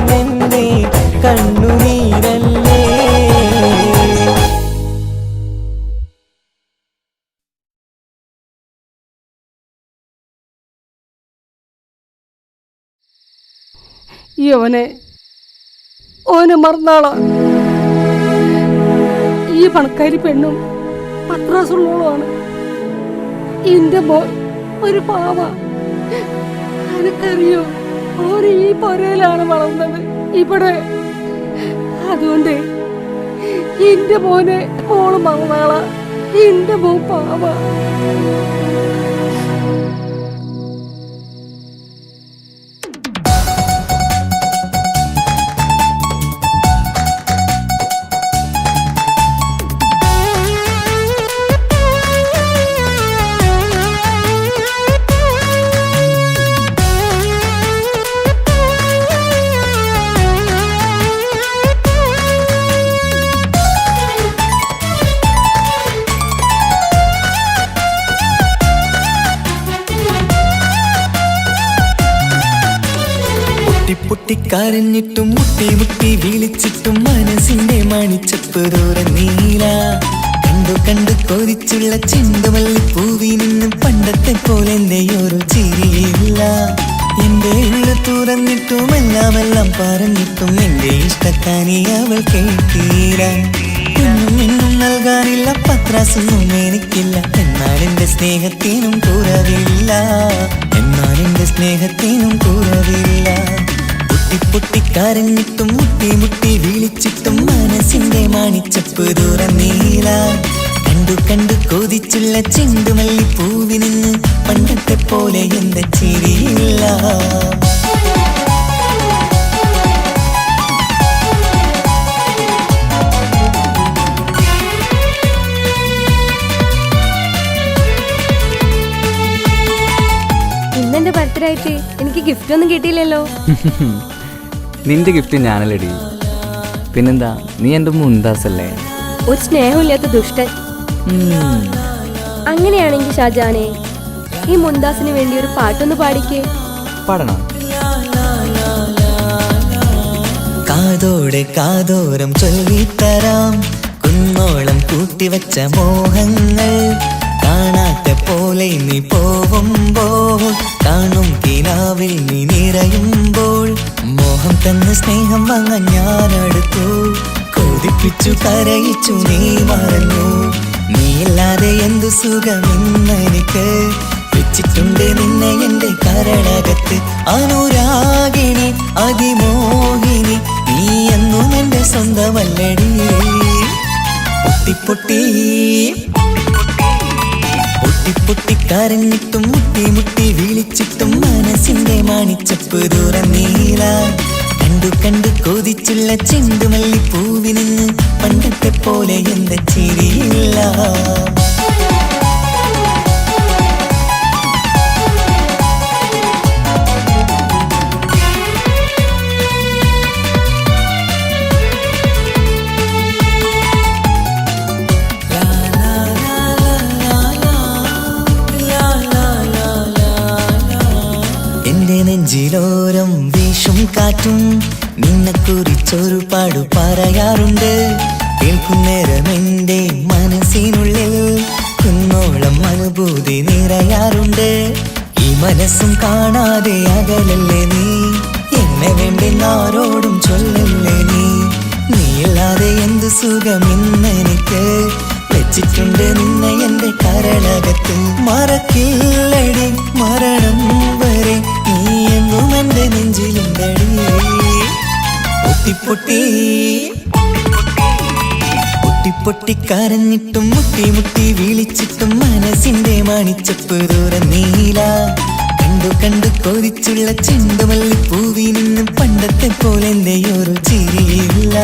നിന്റെ കണ്ണുനീരല്ലേ ഓനെ മറന്നാളാ ഈ പണക്കാരി പെണ്ണും പത്രാസുള്ളോളാണ് എന്റെ മോൻ ഒരു പാവ എനിക്കറിയോ ഓന് ഈ പൊരയിലാണ് വളർന്നത് ഇവിടെ അതുകൊണ്ട് എന്റെ മോനെ മോള് മറന്നാളാ എന്റെ മോൻ പാവ പൊട്ടിക്കരഞ്ഞിട്ടും മുട്ടി മുട്ടി വിളിച്ചിട്ടും മനസ്സിന്റെ മണിച്ചപ്പ് തുറന്നീല കണ്ടു കണ്ടു കൊതിച്ചുള്ള ചെണ്ടുമല്ലി പൂവി നിന്നും പണ്ടത്തെ പോലെ എന്റെയൊരു ചിരിയില്ല എന്റെ ഉള്ളു തുറന്നിട്ടും എല്ലാം പറഞ്ഞിട്ടും എന്റെ ഇഷ്ടക്കാനി അവൾ കേട്ടീര ഇന്നും നൽകാനില്ല പത്രാസൊന്നും എനിക്കില്ല എന്നാൽ എന്റെ സ്നേഹത്തിനും കുറവില്ല പൊട്ടിക്കരഞ്ഞിട്ടും മുട്ടി മുട്ടി വിളിച്ചിട്ടും മനസ്സിന്റെ മണിച്ചപ്പ് തുറന്നീല കണ്ടു കണ്ടു കൊതിച്ചുള്ള ചെണ്ടുമല്ലി പൂവി നിന്ന് പണ്ടത്തെ പോലെ എന്റെ ചിരിയില്ല ഇന്നെന്റെ ബർത്ത്ഡേ ആയിട്ട് എനിക്ക് ഗിഫ്റ്റ് ഒന്നും കിട്ടിയില്ലല്ലോ നിന്റെ ഗിഫ്റ്റ് ഞാനല്ലടി പിന്നെന്താ നീ എൻ്റെ മുന്താസല്ലേ ഒരു സ്നേഹമില്ലാത്ത ദുഷ്ടൻ അങ്ങനെയാണെങ്കിൽ ഷാജാനെ ഈ മുന്താസിന് വേണ്ടി ഒരു പാട്ടൊന്ന് പാടിക്കേ പാടണം കാതോടെ കാതോരം ചൊല്ലിത്തരാം കുന്നോളം കൂട്ടിവച്ച മോഹങ്ങൾ കാണാത്ത പോലെ നീ പോവുമ്പോൾ കാണും കിനാവിൽ നീ നിറയുമ്പോൾ മോഹം തന്ന സ്നേഹം വാങ്ങാൻ ഞാനടുത്തു കൊതിപ്പിച്ചു കരയിച്ചു നീ മറന്നു നീയില്ലാതെ എന്തു സുഖമെന്നെനിക്ക് വെച്ചിട്ടുണ്ട് നിന്നെ എന്റെ കരളകത്ത് അനുരാഗിണി അതിമോഹിനി നീ എന്നും എന്റെ സ്വന്തമല്ലടി പൊട്ടി പൊട്ടിക്കരഞ്ഞിട്ടും മുട്ടി മുട്ടി വിളിച്ചിട്ടും മനസ്സിന്റെ മണിച്ചപ്പ് തുറന്നീല കണ്ടു കണ്ടു കൊതിച്ചുള്ള ചെണ്ടുമല്ലി പൂവി നിന്ന് പണ്ടത്തെ പോലെ എന്റെ ചിരിയില്ല നെഞ്ചിലോരം വീശും കാറ്റും നിന്നെക്കുറിച്ചൊരു പാടു പറയാറുണ്ട് കേൾക്കുന്നേരം എന്റെ മനസ്സിനുള്ളിൽ കുന്നോളം അനുഭൂതി നിറയാറുണ്ട്. ഈ മനസ്സും കാണാതെ അകലല്ലേ നീ, എന്നെ വേണ്ടെന്നാരോടും ചൊല്ലല്ലേ നീ. നീയില്ലാതെ എന്ത് സുഖം ഇന്നെനിക്ക്, വെച്ചിട്ടുണ്ട് നിന്നെ എന്റെ കരളകത്ത്. മറക്കില്ലടി മരണം വരെ നീ എന്നും എന്റെ നെഞ്ചിലുണ്ടടി. പൊട്ടി പൊട്ടി കരഞ്ഞിട്ടും മുട്ടി മുട്ടി വിളിച്ചിട്ടും മനസ്സിന്റെ മാണിച്ചപ്പ് ദൂരം നീല. കണ്ടു കൊതിച്ചുള്ള ചെണ്ടുമല്ലിപ്പൂവി നിന്നും പണ്ടത്തെ പോലെ എന്റെ ഒരു ചിരിയില്ല.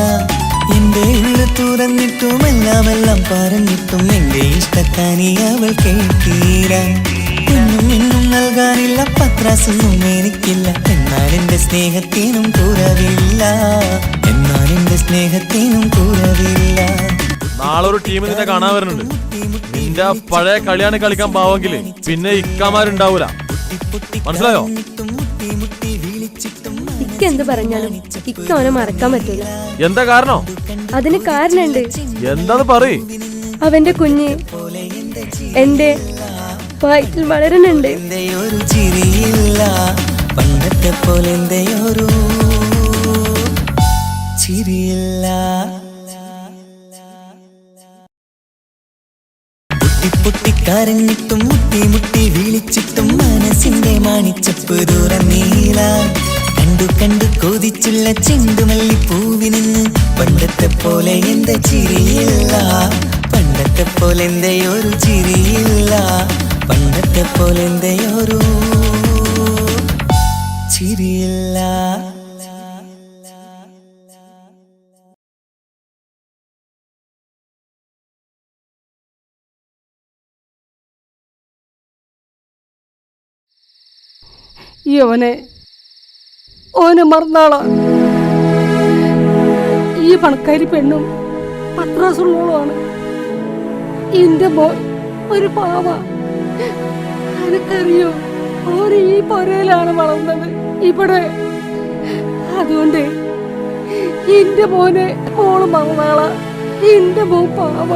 എന്റെ ഉള്ളു തുറന്നിട്ടും എല്ലാം പറഞ്ഞിട്ടും എന്റെ ഇഷ്ടക്കാനി അവൾ കേട്ടീര. ഇന്നും നൽകാനില്ല പത്രാസൊന്നും എനിക്കില്ല, എന്നാൽ എന്റെ സ്നേഹത്തിനും കുറവില്ല, എന്നാൽ എന്റെ സ്നേഹത്തിനും കുറവില്ല. നാളെ ഒരു ടീം നിന്നെ കാണാൻ വരുന്നുണ്ട്. നിന്റെ പഴയ കളിയാണ് കളിക്കാൻ പാവെങ്കില് പിന്നെ ഇക്കമാരുണ്ടാവൂല, മനസ്സിലായോ? ഇക്ക എന്ത് പറഞ്ഞാലും ഇക്ക അവനെ മറക്കാൻ പറ്റൂല. എന്താ കാരണം? അതിന് കാരണമുണ്ട്. എന്താന്ന് പറയ്. അവന്റെ കുഞ്ഞ് എന്റെ വയറ്റിൽ വളരുന്നുണ്ട്. ഒരു ചിരിയില്ല പണ്ടത്തെ പോലെ ഒരു ചിരിയില്ല. പൊട്ടിക്കരഞ്ഞിട്ടും മുട്ടി മുട്ടി വിളിച്ചിട്ടും മനസ്സിന്റെ മാണിച്ചപ്പ് ദൂരം നീല. കണ്ടു കൊതിച്ചുള്ള ചെണ്ടുമല്ലിപ്പൂവി നിന്ന് പണ്ടത്തെ പോലെ എന്റെ ചിരിയില്ല, പണ്ടത്തെ പോലെ എന്റെ ഒരു ചിരിയില്ല, പണ്ടത്തെ പോലെ എന്റെ ഒരു ചിരിയില്ല. ഈ ഓനെ മറന്നാളാ. ഈ പണക്കാരി പെണ്ണും പത്രാസുള്ളോളാണ്. എന്റെ മോൻ ഒരു പാവ. എനിക്കറിയോ, ഓന് ഈ പൊരയിലാണ് വളർന്നത് ഇവിടെ. അതുകൊണ്ട് എന്റെ മോനെ മോള് മറന്നാളാ. എന്റെ മോൻ പാവ.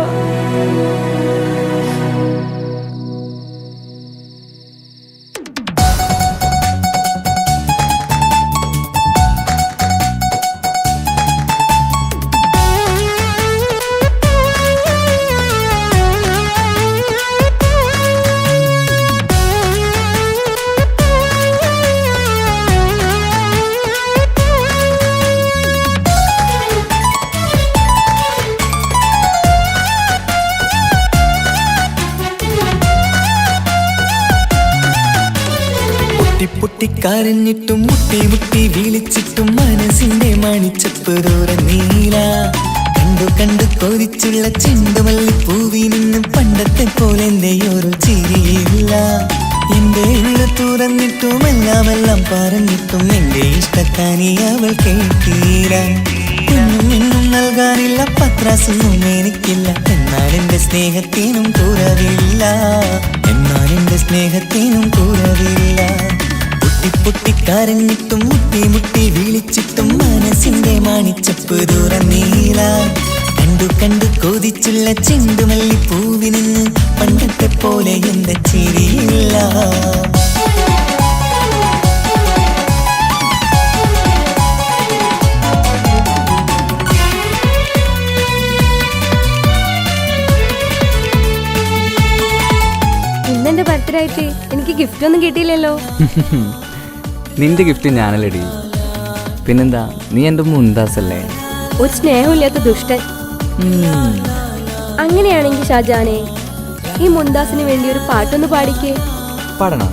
പൊട്ടിക്കരഞ്ഞിട്ടും മുട്ടി മുട്ടി വിളിച്ചിട്ടും മനസ്സിന്റെ മണിച്ചപ്പ് ദൂരം നീല. കണ്ടു കൊതിച്ചുള്ള ചെണ്ടുമല്ലിപ്പൂവി നിന്നും പണ്ടത്തെ പോലെ എന്റെ ഒരു ചിരിയില്ല. എന്റെ ഉള്ളു തുറന്നിട്ടും എല്ലാം പറഞ്ഞിട്ടും എന്റെ ഇഷ്ടക്കാനി അവൾ കേട്ടീര. ഇന്നും നൽകാനില്ല പത്രാസൊന്നും എനിക്കില്ല, എന്നാൽ എന്റെ സ്നേഹത്തിനും കുറവില്ല, എന്നാൽ എന്റെ സ്നേഹത്തിനും കുറവില്ല. പൊട്ടിക്കരഞ്ഞിട്ടും മുട്ടി മുട്ടി വിളിച്ചിട്ടും മനസ്സിന്റെ മാണിച്ചപ്പ് ദൂരം നീല. കണ്ടു കൊതിച്ചുള്ള ചെണ്ടുമല്ലിപ്പൂവി നിന്ന് പണ്ടത്തെ പോലെ എന്റെ ചിരിയില്ല. ഇന്നെന്റെ ബർത്ത്ഡേ ആയിട്ട് എനിക്ക് ഗിഫ്റ്റ് ഒന്നും കിട്ടിയില്ലല്ലോ. നിന്റെ ഗിഫ്റ്റ് ഞാനല്ലടി, പിന്നെന്താ, നീ എൻ്റെ മുന്താസല്ലേ. ഒരു സ്നേഹമില്ലാത്ത ദുഷ്ടൻ. അങ്ങനെയാണെങ്കിൽ ഷാജാനെ, ഈ മുന്താസിന് വേണ്ടി ഒരു പാട്ടൊന്ന് പാടിക്കേ. പാടണം.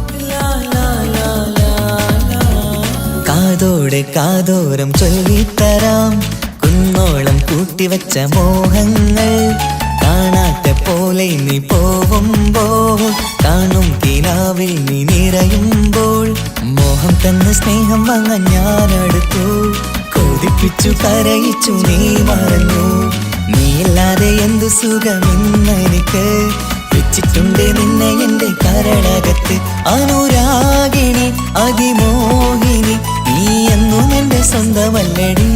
കാതോടെ കാതോരം ചൊല്ലിത്തരാം കുന്നോളം കൂട്ടിവച്ച മോഹങ്ങൾ. കാണാത്ത പോലെ നീ പോവുമ്പോൾ, കാണും കിനാവിൽ നീ നിറയുമ്പോൾ, മോഹം തന്ന സ്നേഹം വാങ്ങാൻ ഞാനടുത്തു. കൊതിപ്പിച്ചു കരയിച്ചു നീ മറന്നു. നീയില്ലാതെ എന്തു സുഖമെന്നെനിക്ക്, വെച്ചിട്ടുണ്ട് നിന്നെ എന്റെ കരളകത്ത്. അനുരാഗിണി അതിമോഹിനി നീ എന്നും എന്റെ സ്വന്തമല്ലടി.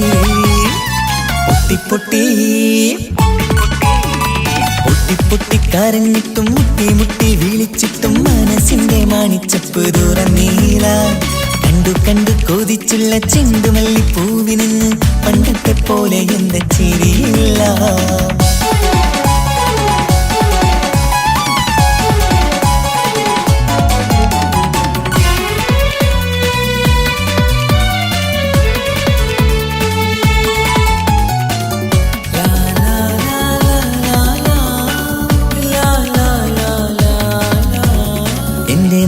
പൊട്ടി കരഞ്ഞിട്ടും മുട്ടി മുട്ടി വിളിച്ചിട്ടും മനസ്സിന്റെ മാണിച്ചപ്പ് തുറന്നീല കണ്ടു കണ്ടു കൊതിച്ചുള്ള ചെണ്ടുമല്ലി പൂവിന് പണ്ടത്തെ പോലെ എന്താ ചിരിയില്ല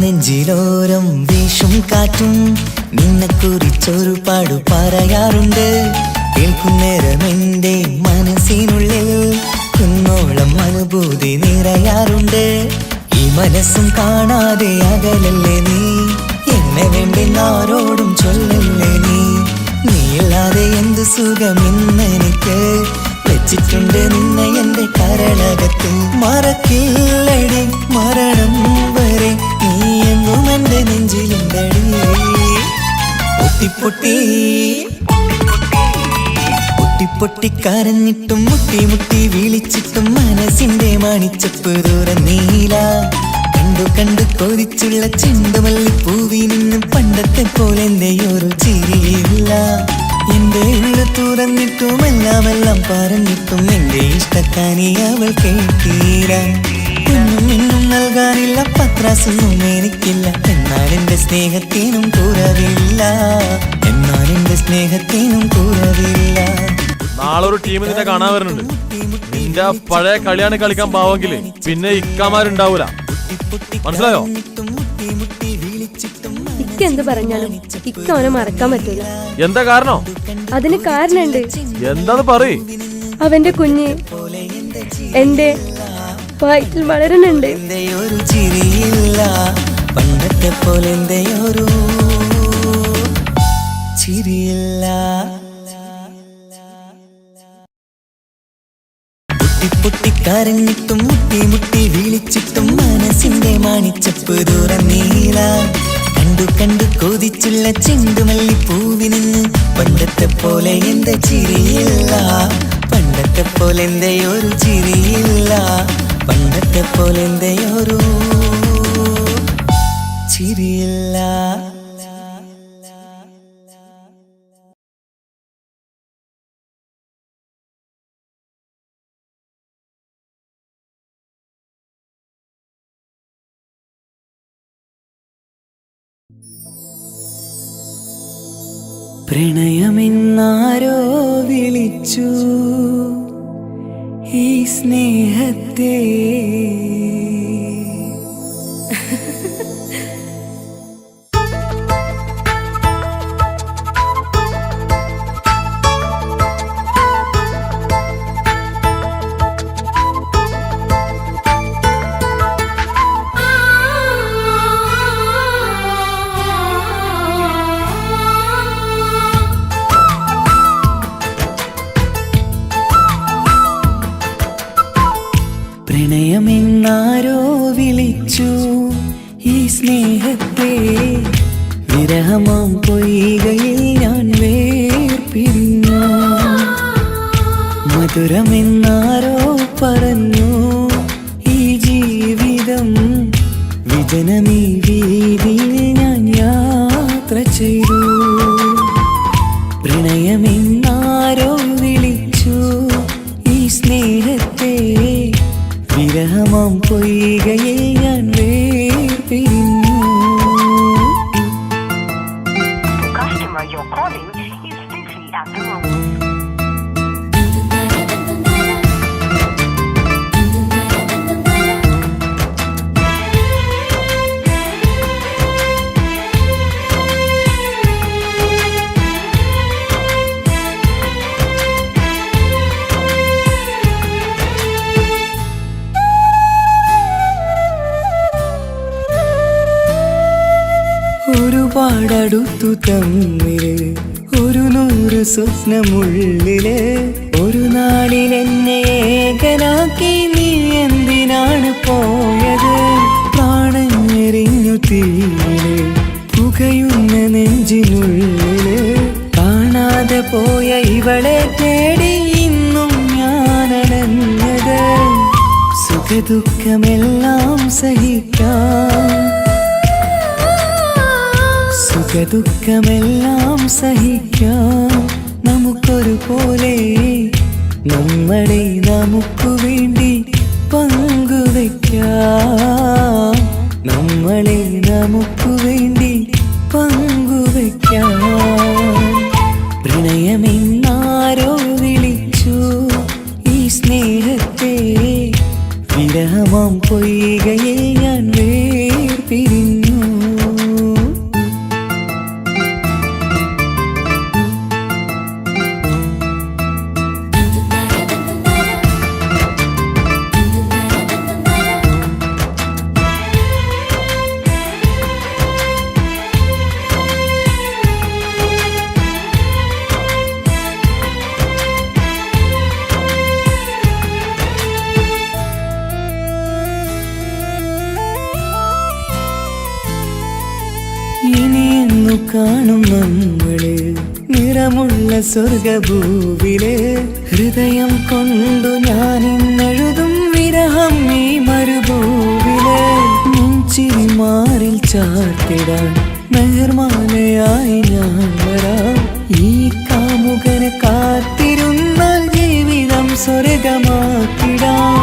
നെഞ്ചിലോരം വീശും കാറ്റും നിന്നെ കുറിച്ചൊരു പാടു പറയാറുണ്ട് കേൾക്കുന്നേരം എന്റെ മനസ്സിനുള്ളിൽ കുന്നോളം അനുഭൂതി നിറയാറുണ്ട് ഈ മനസ്സും കാണാതെ അകലല്ലേ നീ എന്നെ വേണ്ടെന്നാരോടും ചൊല്ലല്ലേ നീ ഇല്ലാതെ എന്ത് സുഖമെന്നെനിക്ക് വെച്ചിട്ടുണ്ട് നിന്നെ എന്റെ കരളകത്ത് മറക്കില്ലടി മരണം വരെ നീ എന്നും എന്റെ നെഞ്ചിലുണ്ടടി പൊട്ടി പൊട്ടി കരഞ്ഞിട്ടും മുട്ടി മുട്ടി വിളിച്ചിട്ടും മനസ്സിന്റെ മാണിച്ചപ്പ് തുറന്നീല കണ്ടു കണ്ടു കൊതിച്ചുള്ള ചെണ്ടുമല്ലി പൂവിന് പണ്ടത്തെ പോലെ എന്റെയൊരു ചിരിയില്ല എന്റെ ഉള്ളു തുറന്നിട്ടും എല്ലാം പറഞ്ഞിട്ടും എന്റെ ഇഷ്ടക്കാനി അവൾ കേട്ടീര ഒന്നും നൽകാനില്ല പത്രാസൊന്നും എനിക്കില്ല എന്നാൽ എന്റെ സ്നേഹത്തിനും കുറവില്ല നാളെ ഒരു ടീം നിന്നെ കാണാൻ വരുന്നുണ്ട് നിന്റെ പഴയ കളിയാണ് കളിക്കാൻ പാവെങ്കില് പിന്നെ ഇക്കാമാരുണ്ടാവൂല മനസ്സിലായോ ഇക്ക എന്ത് പറഞ്ഞാലും ഇക്ക അവനെ മറക്കാൻ പറ്റൂല എന്താ കാരണം അതിന് കാരണമുണ്ട് എന്താന്ന് പറയ് അവന്റെ കുഞ്ഞ് എന്റെ വയറ്റിൽ വളരുന്നുണ്ട് പണ്ടത്തെ പോലെ ചിരിയില്ല പൊട്ടിക്കരഞ്ഞിട്ടും മുട്ടി മുട്ടി വിളിച്ചിട്ടും മനസ്സിന്റെ മാണിച്ചപ്പ് തുറന്നീല കണ്ടു കണ്ടു കൊതിച്ചുള്ള ചെണ്ടുമല്ലി പൂവിന് പണ്ടത്തെ പോലെ എന്താ ചിരിയില്ല പണ്ടത്തെ പോലെ എന്തെയൊരു ചിരിയില്ല പണ്ടത്തെ പോലെ എന്തെയൊരു ചിരിയില്ല പ്രണയമെന്നാരോ വിളിച്ചു ഈ സ്നേഹത്തെ പ്രണയമെന്നാരോ വിളിച്ചു ഈ സ്നേഹത്തെ വിരഹമാം പൊയ്കയിൽ ഞാൻ വേർപിരിഞ്ഞു മധുരമെന്നാരോ പറഞ്ഞു ഈ ജീവിതം വിജനമീ വീതിയിൽ ഞാൻ യാത്ര ചെയ്തു പ്രണയമെന്നാരോ വിളിച്ചു ഈ സ്നേഹത്തെ വിരഹമാം പൊയ്കയിൽ ഞാൻ വേർപിരിഞ്ഞു ഒരുപാടടുത്തു തമ്മില് ഒരു 100 സ്വപ്നമുള്ളില് ഒരു നാളിൽ എന്നെ ഏകനാക്കി നീ എന്തിനാണ് പോയത് പ്രാണഞ്ഞെറിഞ്ഞു തീയില് പുകയുന്ന നെഞ്ചിനുള്ളില് കാണാതെ പോയ ഇവളെ തേടി ഇന്നും ഞാനലഞ്ഞത് സുഖദുഃഖമെല്ലാം സഹിക്കാം, സുഖദുഃഖമെല്ലാം സഹിക്കാം. നമുക്കൊരുപോലെ നമ്മളെ നമുക്കു വേണ്ടി പങ്കുവയ്ക്കാം, നമ്മളെ നമുക്കു വേണ്ടി പങ്കുവയ്ക്കാം. പ്രണയമെന്നാരോ വിളിച്ചു ഈ സ്നേഹത്തെ, വിരഹമാം പൊയ്കയിൽ ഞാൻ വേർപിരിഞ്ഞു. ഇനിയെന്നു കാണും നമ്മള് നിറമുള്ള സ്വർഗഭൂവില്, ഹൃദയം കൊണ്ടു ഞാൻ ഇന്നെഴുതും വിരഹം ഈ മരുഭൂവില്. നെഞ്ചിരി മാറിൽ ചാർത്തിടാൻ മെഹർമാലയായി ഞാൻ വരാം, ഈ കാമുകനെ കാത്തിരുന്നാൽ ജീവിതം സ്വർഗമാക്കിടാം.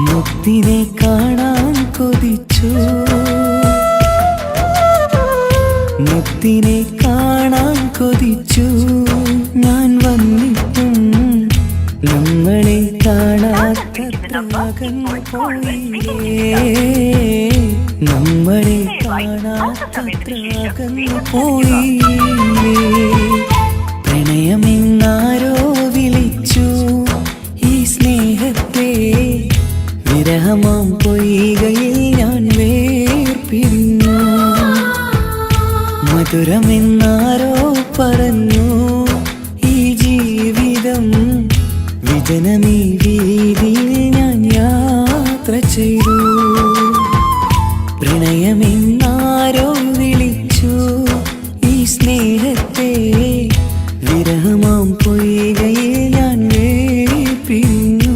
മുക്തിനെ കാണാൻ കൊതിച്ചു, മുക്തിനെ കാണാൻ കൊതിച്ചു. ഞാൻ വന്നിട്ടും നമ്മളെ കാണാത്തത്ര അകന്നു പോയില്ലേ, നമ്മളെ കാണാത്തത്ര അകന്നു പോയില്ലേ. പ്രണയമെന്നാരോ വിളിച്ചു ഈ സ്നേഹത്തെ, വിരഹമാം പൊയ്കയിൽ ഞാൻ വേർപിരിഞ്ഞു. മധുരമെന്നാരോ പറഞ്ഞു ഈ ജീവിതം, വിജനമീ വീതിയിൽ ഞാൻ യാത്ര ചെയ്തു. പ്രണയമെന്നാരോ വിളിച്ചു ഈ സ്നേഹത്തെ, വിരഹമാം പൊയ്കയിൽ ഞാൻ വേർപിരിഞ്ഞു.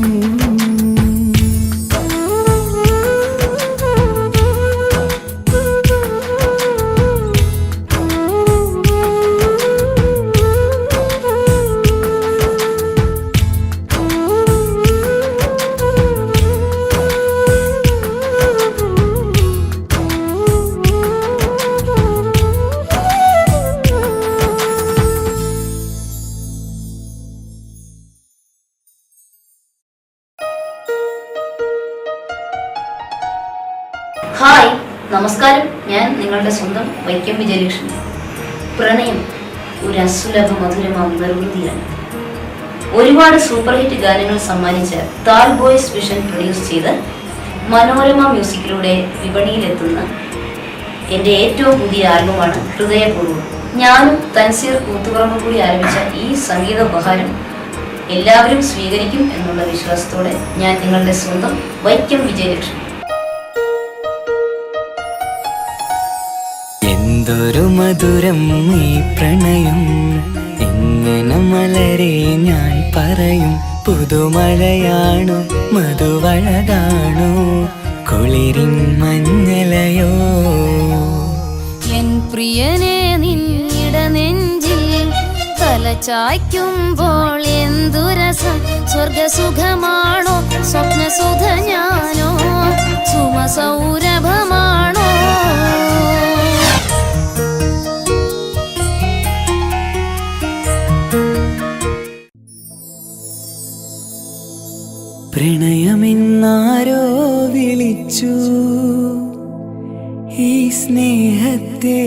ഹായ്, നമസ്കാരം. ഞാൻ നിങ്ങളുടെ സ്വന്തം വൈക്കം വിജയലക്ഷ്മി. പ്രണയം ഒരു അസുലഭ മധുരമാം നിർവൃതിയാണ്. ഒരുപാട് സൂപ്പർ ഹിറ്റ് ഗാനങ്ങൾ സമ്മാനിച്ച താൽ ബോയ്സ് വിഷൻ പ്രൊഡ്യൂസ് ചെയ്ത് മനോരമ മ്യൂസിക്കിലൂടെ വിപണിയിലെത്തുന്ന എൻ്റെ ഏറ്റവും പുതിയ ആൽബമാണ് ഹൃദയപൂർവ്വം. ഞാനും തൻസീർ കൂത്തുപറമ്പ് കൂടി ആരംഭിച്ച ഈ സംഗീത ഉപഹാരം എല്ലാവരും സ്വീകരിക്കും എന്നുള്ള വിശ്വാസത്തോടെ ഞാൻ നിങ്ങളുടെ സ്വന്തം വൈക്കം വിജയലക്ഷ്മി. എന്തൊരു മധുരം ഈ പ്രണയം, എങ്ങനെ മലരെ ഞാൻ പറയും. പുതുമഴയാണോ മധുവഴകാണോ കുളിരിൻ മഞ്ഞലയോ. എൻ പ്രിയനെ നിന്നിട നെഞ്ചിൽ തലചായ്ക്കുമ്പോൾ എന്തു രസം, സ്വർഗസുഖമാണോ സ്വപ്നസുധ ഞാനോ സുമസൗരഭമാണോ. പ്രണയമെന്നാരോ വിളിച്ചു ഈ സ്നേഹത്തെ.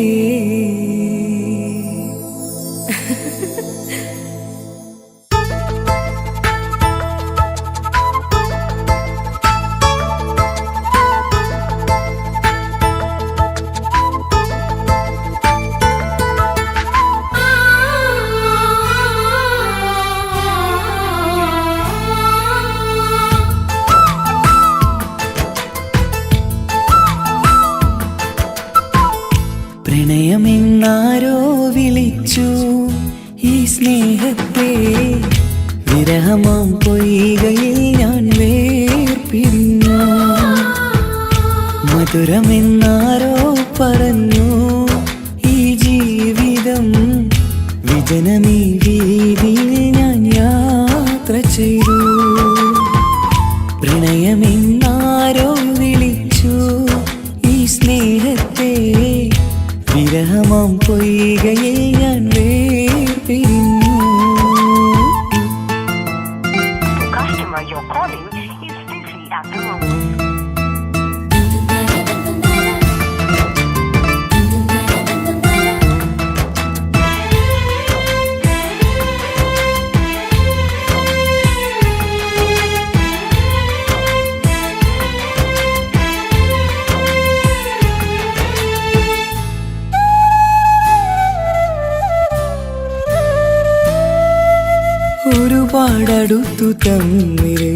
പ്രണയമെന്നാരോ വിളിച്ചു ഈ സ്നേഹത്തെ, വിരഹമാം പൊയ്കയിൽ ഞാൻ വേർപിരിഞ്ഞു. മധുരമെന്നാരോ പറഞ്ഞു ഈ ജീവിതം വിജനമീ വീതിയിൽ ഞാൻ യാത്ര ചെയ്തു. പ്രണയമെന്നാരോ വിളിച്ചു ഈ സ്നേഹത്തെ വിരഹമാം പൊയ്കയിൽ ഞാൻ വേർപിരിഞ്ഞു. ഒരുപാടടുത്തു തമ്മില്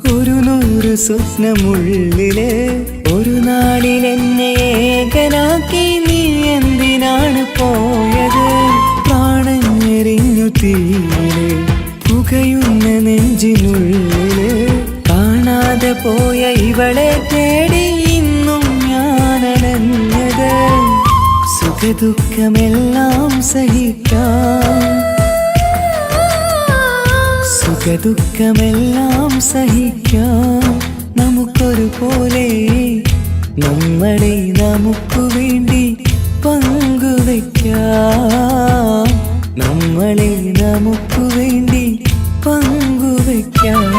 100 സ്വപ്നമുള്ളില് ഒരു നാളിൽ എന്നെ ഏകനാക്കി നീ എന്തിനാണ് പോയത്? പ്രാണഞ്ഞെറിഞ്ഞു തീയില് പുകയുന്ന നെഞ്ചിനുള്ളില് കാണാതെ പോയ ഇവളെ തേടി ഇന്നും ഞാനലഞ്ഞത്. സുഖദുഃഖമെല്ലാം സഹിക്കാം, സുഖദുഃഖമെല്ലാം സഹിക്കാം നമുക്കൊരുപോലെ. നമ്മളെ നമുക്കു വേണ്ടി പങ്കുവയ്ക്കാം, നമ്മളെ നമുക്കു വേണ്ടി പങ്കുവയ്ക്കാം.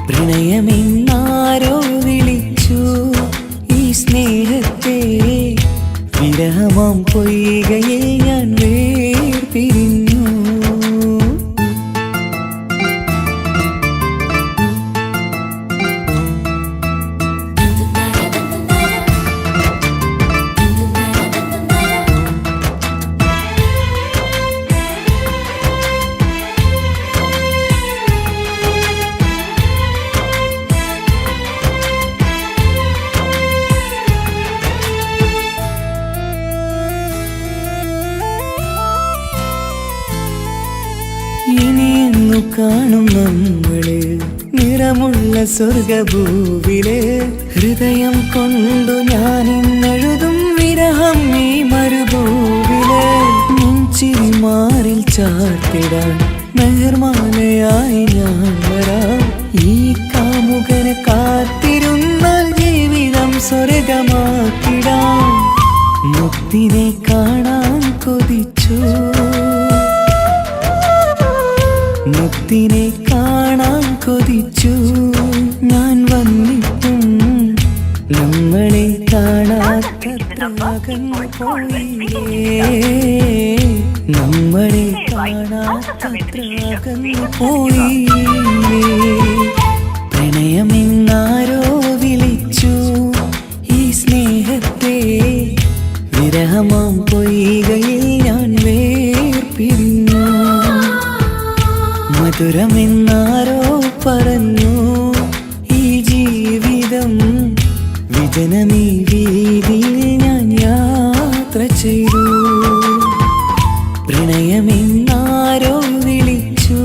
പ്രണയമെന്നാരോ വിളിച്ചു ഈ സ്നേഹത്തെ വിരഹമാം പൊയ്കയിൽ ഞാൻ വേർപിരിഞ്ഞു. ഇനിയെന്നു കാണും നമ്മള് നിറമുള്ള സ്വർഗഭൂവില്. ഹൃദയം കൊണ്ടു ഞാനിന്നെഴുതും വിരഹം ഈ മരുഭൂവില്. മുൻചിരി മാറിൽ ചാർത്തിടാൻ മെഹർമാലയായി ഞാൻ വരാം. ഈ കാമുകനെ കാത്തിരുന്നാൽ ജീവിതം സ്വർഗമാക്കിടാം. മുത്തിനെ കാണാൻ കൊതിച്ചു, മുത്തിനെ കാണാൻ കൊതിച്ചു ഞാൻ വന്നിട്ടും നമ്മളെ കാണാത്തത്ര അകന്നു പോയില്ലേ, നമ്മളെ കാണാത്തത്ര അകന്നു പോയില്ലേ. പ്രണയമെന്നാരോ വിളിച്ചു ഈ സ്നേഹത്തെ വിരഹമാം പൊയ്കയിൽ ഞാൻ വേർപിരിഞ്ഞു. മധുരമെന്നാരോ പറഞ്ഞു ഈ ജീവിതം വിജനമീ വീതിയിൽ ഞാൻ യാത്ര ചെയ്തു. പ്രണയമെന്നാരോ വിളിച്ചു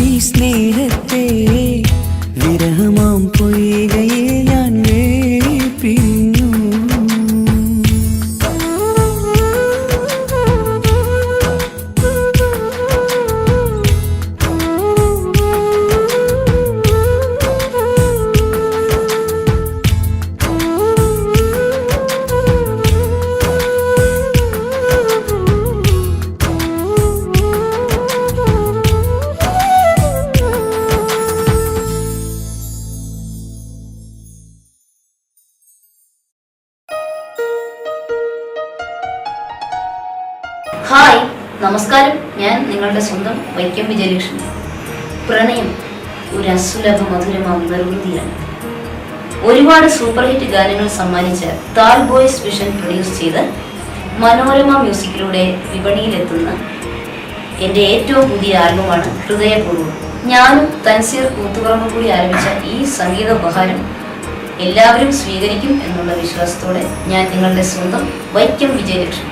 ഈ സ്നേഹത്തെ വിരഹമാം പൊയ്കയിൽ ഞാൻ വേർപിരിഞ്ഞു. ഹായ്, നമസ്കാരം. ഞാൻ നിങ്ങളുടെ സ്വന്തം വൈക്കം വിജയലക്ഷ്മി. പ്രണയം ഒരു അസുലഭ മധുരമാം നിർവൃതിയാണ്. ഒരുപാട് സൂപ്പർ ഹിറ്റ് ഗാനങ്ങൾ സമ്മാനിച്ച താൽ ബോയ്സ് വിഷൻ പ്രൊഡ്യൂസ് ചെയ്ത് മനോരമ മ്യൂസിക്കിലൂടെ വിപണിയിലെത്തുന്ന എൻ്റെ ഏറ്റവും പുതിയ ആൽബമാണ് ഹൃദയപൂർവ്വം. ഞാനും തൻസീർ കൂത്തുപറമ്പും കൂടി ആരംഭിച്ച ഈ സംഗീത ഉപഹാരം എല്ലാവരും സ്വീകരിക്കും എന്നുള്ള വിശ്വാസത്തോടെ ഞാൻ നിങ്ങളുടെ സ്വന്തം വൈക്കം വിജയലക്ഷ്മി.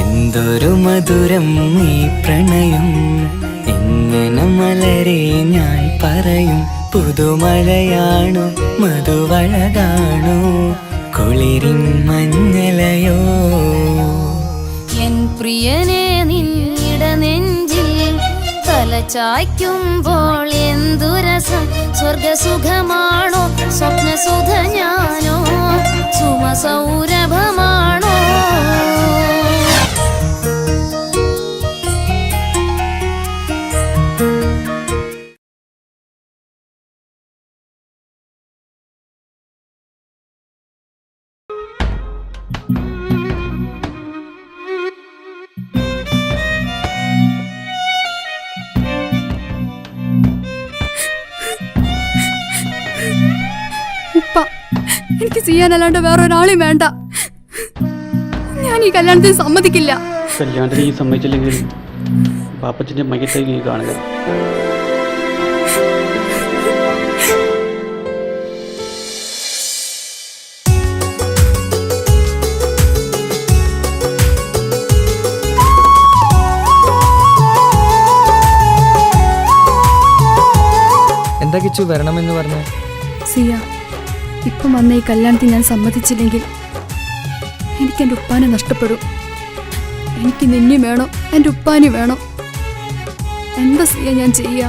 എന്തൊരു മധുരം ഈ പ്രണയം, എങ്ങനെ മലരെ ഞാൻ പറയും. പുതുമഴയാണു മധുവഴകാണു കുളിരിൻ മഞ്ഞലയോ എൻ പ്രിയനെ നിന്നിട നെഞ്ചിൽ തലചായ്ക്കുമ്പോൾ എന്തു രസം സ്വർഗസുഖമാണോ സ്വപ്നസുധ ഞാനോ സുമസൗരഭമാണോ ഉപ്പ, എനിക്ക് ചെയ്യാനല്ലാണ്ട് വേറെ ഒരാളെയും വേണ്ട. ഞാൻ ഈ കല്യാണത്തിന് സമ്മതിക്കില്ല. കല്യാണത്തിന് നീ സമ്മതിച്ചില്ലെങ്കിൽ പാപ്പച്ചൻ്റെ മയ്യത്തായി നീ കാണുക. എന്താ കിച്ചു വരണമെന്ന് പറഞ്ഞ? സിയ, ഇപ്പം വന്ന ഈ കല്യാണത്തിന് ഞാൻ സമ്മതിച്ചില്ലെങ്കിൽ എനിക്ക് എൻ്റെ ഉപ്പാനെ നഷ്ടപ്പെടും. എനിക്ക് നിന്നെ വേണം, എൻ്റെ ഉപ്പാനി വേണം. എന്താ സിയ ഞാൻ ചെയ്യാ?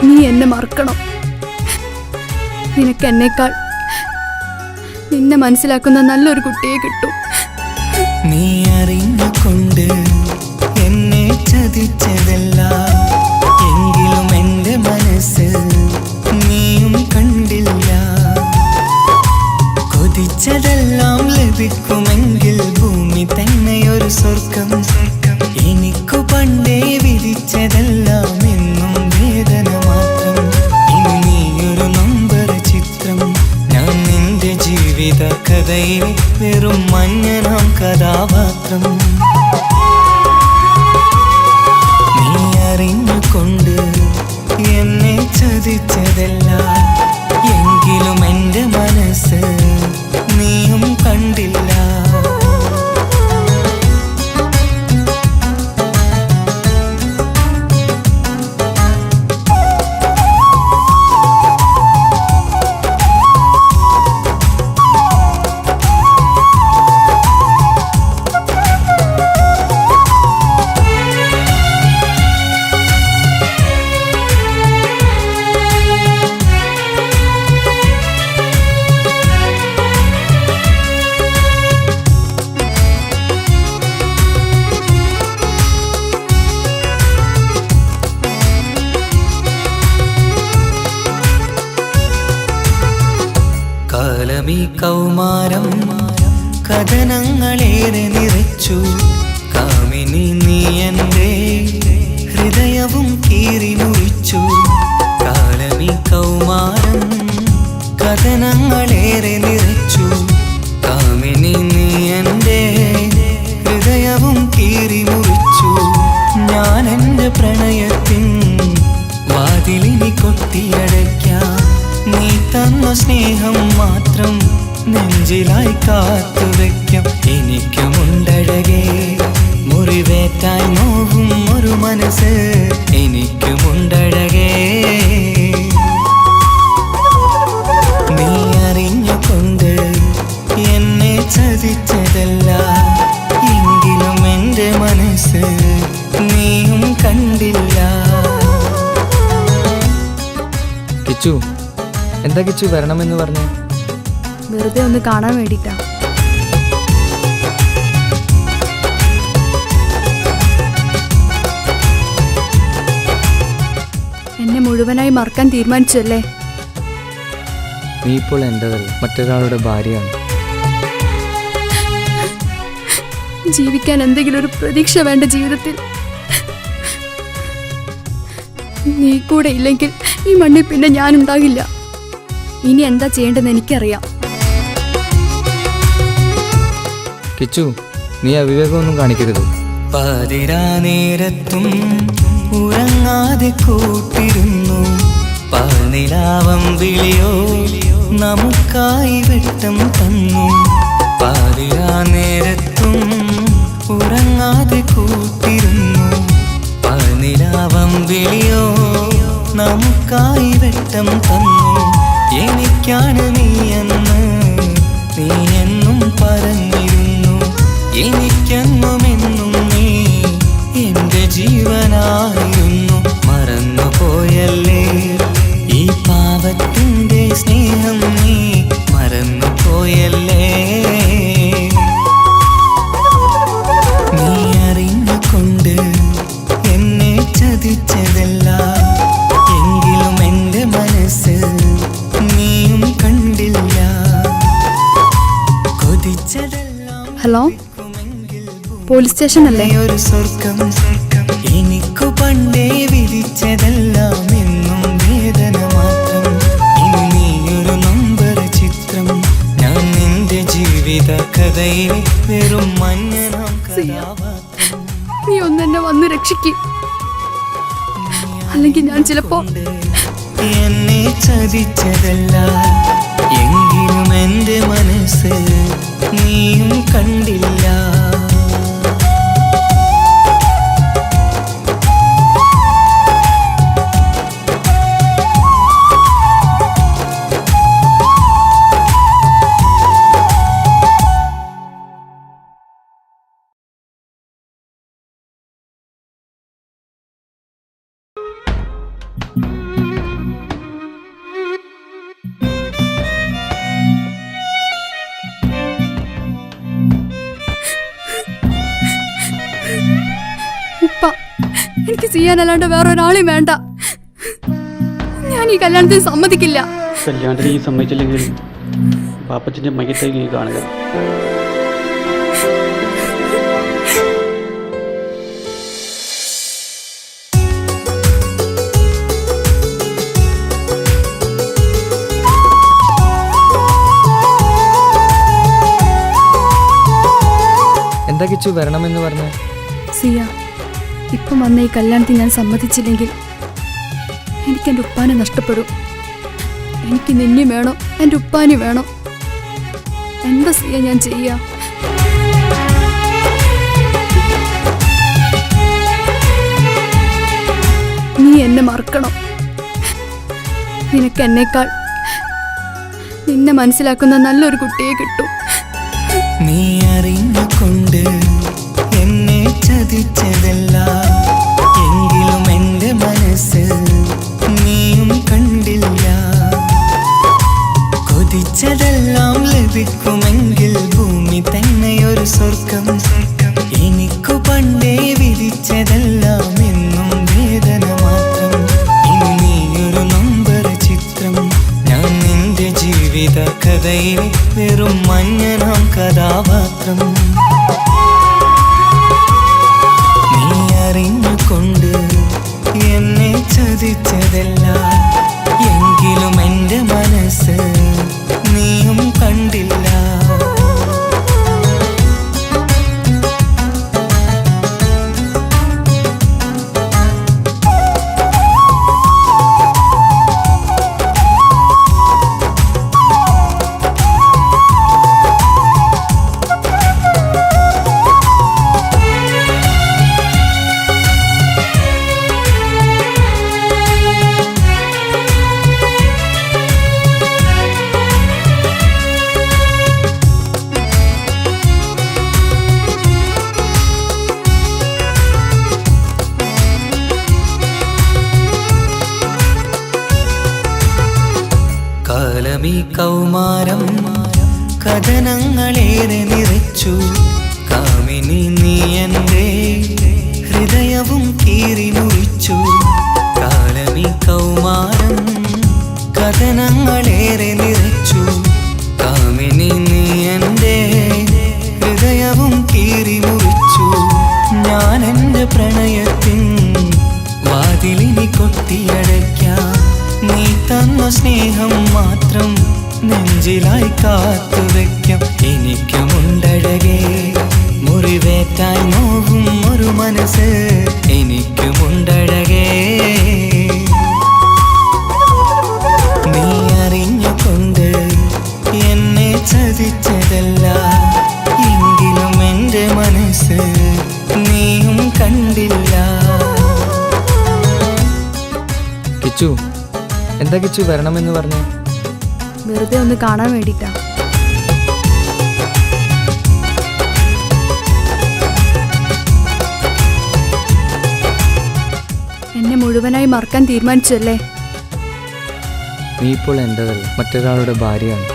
നീ എന്നെ മറക്കണം. നിനക്ക് എന്നേക്കാൾ നിന്നെ മനസ്സിലാക്കുന്ന നല്ലൊരു കുട്ടിയെ കിട്ടും. നീ അറിഞ്ഞുകൊണ്ട് എന്നെ ചതിച്ചതല്ല, എങ്കിലും എൻ്റെ മനസ്സ് നീയും കണ്ടില്ല. കൊതിച്ചതെല്ലാം ലഭിക്കുമെങ്കിൽ ഭൂമി തന്നെയൊരു സ്വർഗം. എനിക്കു പണ്ടേ വിധിച്ചതെല്ലാം എന്നും വേദന മാത്രം. ഇനി നീയൊരു നമ്പർ ചിത്രം, ഞാൻ നിന്റെ ജീവിത കഥയിൽ വെറും മഞ്ഞനാം കഥാപാത്രം. നീ അറിഞ്ഞുകൊണ്ട് എന്നെ ചതിച്ചതല്ല, എങ്കിലും എൻ്റെ മനസ്സ് നീയും കണ്ടില്ല. കാലമീ കൗമാരം കഥനങ്ങളേറെ നിറച്ചു. കാമിനി നീ എൻ്റെ ഹൃദയവും കീറി മുറിച്ചു. കാലമീ കൗമാരം കഥനങ്ങളേറെ നിറച്ചു. കാമിനി നീ എൻ്റെ ഹൃദയവും കീറി മുറിച്ചു. ഞാൻ എൻ്റെ പ്രണയത്തിൻ വാതിലിനി കൊട്ടിയടയ്ക്കാം. നീ തന്ന സ്നേഹം മാത്രം നെഞ്ചിലായി കാത്തുവെക്കാം. എനിക്കുമുണ്ടഴകേ മുറിവേറ്റാൻ നോവും ഒരു മനസ്സ്, എനിക്കുമുണ്ടഴകേ. നീ അറിഞ്ഞുകൊണ്ട് എന്നെ ചതിച്ചതല്ല, എങ്കിലും എൻ്റെ മനസ്സ് നീയും കണ്ടില്ല. കിച്ചു, എന്താ കിച്ചു വരണമെന്ന് പറഞ്ഞു? വെറുതെ ഒന്ന് കാണാൻ വേണ്ടിട്ടാ. എന്നെ മുഴുവനായി മറക്കാൻ തീരുമാനിച്ചല്ലേ? നീ ഇപ്പോൾ എൻ്റെതല്ല, മറ്റൊരാളുടെ ഭാര്യയാണ്. ജീവിക്കാൻ എന്തെങ്കിലും ഒരു പ്രതീക്ഷ വേണ്ട ജീവിതത്തിൽ. നീ കൂടെ ഇല്ലെങ്കിൽ ഈ മണ്ണിൽ പിന്നെ ഞാനുണ്ടാകില്ല. ഇനി എന്താ ചെയ്യേണ്ടതെന്ന് എനിക്കറിയാം. കിച്ചു, നീ അവിവേകമൊന്നും കാണിക്കരുത്. പാതിരാ നേരത്തും ഉറങ്ങാതെ കൂട്ടിരുന്നു. പാൽനിലാവം വിളിയോ നമുക്കായി വെട്ടം തന്നു. പാതിരാ നേരത്തും ഉറങ്ങാതെ കൂട്ടിരുന്നു. പനിരാവം വിളിയോ നമുക്കായി വെട്ടം തന്നു. എനിക്കാണ് നീയെന്ന് നീ എന്നും പറഞ്ഞിരുന്നു. എനിക്കെന്നുമെന്നും നീ എന്റെ ജീവനായിരുന്നു. മറന്നു പോയല്ലേ ഈ പാവത്തിന്റെ സ്നേഹം, നീ മറന്നു പോയല്ലേ. നീ അറിഞ്ഞുകൊണ്ട് എന്നെ ചതിച്ചതല്ല, എങ്കിലും എന്റെ മനസ്സ് നീയും കണ്ടില്ല. കൊതിച്ചതെല്ലാം ഹലോ, പോലീസ് സ്റ്റേഷൻ അല്ലേ? ഒരു സ്വർഗം എനിക്കു പണ്ടേ വിധിച്ചതെല്ലാം എന്നും വേദന മാത്രം. ഇനി നീയൊരു നമ്പർ ചിത്രം, ഞാൻ നിന്റെ ജീവിത കഥയിലെ വെറും മഞ്ഞനാം കഥാപാത്രം. നീ ഒന്നെന്നെ വന്ന് രക്ഷിക്ക്, അല്ലെങ്കിൽ ഞാൻ ചിലപ്പോ എന്നെ ചതിച്ചതല്ല, എങ്കിലും എന്റെ മനസ്സ് നീയും കണ്ടില്ല. ഉപ്പ, എനിക്ക് ചെയ്യാനല്ലാണ്ട് വേറെ ഒരാളെയും വേണ്ട. ഞാൻ ഈ കല്യാണത്തിന് സമ്മതിക്കില്ല. കല്യാണത്തിന് നീ സമ്മതിച്ചില്ലെങ്കിൽ പാപ്പച്ചൻ്റെ മയ്യത്തായി നീ കാണുക. എന്താ കിച്ചു വരണമെന്ന് പറഞ്ഞേ? സിയ, ഇപ്പം വന്ന ഈ കല്യാണത്തിന് ഞാൻ സമ്മതിച്ചില്ലെങ്കിൽ എനിക്ക് എൻ്റെ ഉപ്പാനെ നഷ്ടപ്പെടും. എനിക്ക് നിന്നെ വേണം, എൻ്റെ ഉപ്പാനെ വേണം. എന്താ സിയ ഞാൻ ചെയ്യാ? നീ എന്നെ മറക്കണം. നിനക്ക് എന്നേക്കാൾ നിന്നെ മനസ്സിലാക്കുന്ന നല്ലൊരു കുട്ടിയെ കിട്ടും. നീ അറിഞ്ഞുകൊണ്ട് എന്നെ ചതിച്ചതല്ല, എങ്കിലും എന്റെ മനസ്സ് നീയും കണ്ടില്ല. കൊതിച്ചതെല്ലാം ലഭിക്കുമെങ്കിൽ ഭൂമി തന്നെയൊരു സ്വർഗം. എനിക്കു പണ്ടേ വിധിച്ചതെല്ലാം എന്നും വേദന മാത്രം. ഇനി നീയൊരു നമ്പർ ചിത്രം, ഞാൻ നിന്റെ ജീവിത കഥയിലെ വെറും മഞ്ഞനാം കഥാപാത്രം. നീ അറിഞ്ഞുകൊണ്ട് എന്നെ ചതിച്ചതല്ല, എങ്കിലും എന്റെ മനസ്സ് നീയും കണ്ടില്ല. കാലമീ കൗമാരം കഥനങ്ങളേറെ നിറച്ചു. കാമിനി നീ എൻ്റെ ഹൃദയവും കീറി മുറിച്ചു. കാലമീ കൗമാരം കഥനങ്ങളേറെ നിറച്ചു. കാമിനി നീ എൻ്റെ ഹൃദയവും കീറി മുറിച്ചു. ഞാൻ എൻ്റെ പ്രണയത്തിൻ വാതിലിനി കൊട്ടിയടയ്ക്കാം. നീ തന്ന സ്നേഹം മാത്രം നെഞ്ചിലായി കാത്തുവെക്കാം. എനിക്കുമുണ്ടഴകേ മുറിവേറ്റായി നോവും ഒരു മനസ്സ്, എനിക്കുമുണ്ടഴകേ. നീ അറിഞ്ഞുകൊണ്ട് എന്നെ ചതിച്ചതല്ല, എങ്കിലും എൻ്റെ മനസ്സ് കിച്ചു, എന്താ കിച്ചു വരണമെന്ന് പറഞ്ഞേ? വെറുതെ ഒന്ന് കാണാൻ വേണ്ടിട്ടാ. എന്നെ മുഴുവനായി മറക്കാൻ തീരുമാനിച്ചല്ലേ? നീ ഇപ്പോൾ എൻ്റെതല്ല, മറ്റൊരാളുടെ ഭാര്യയാണ്.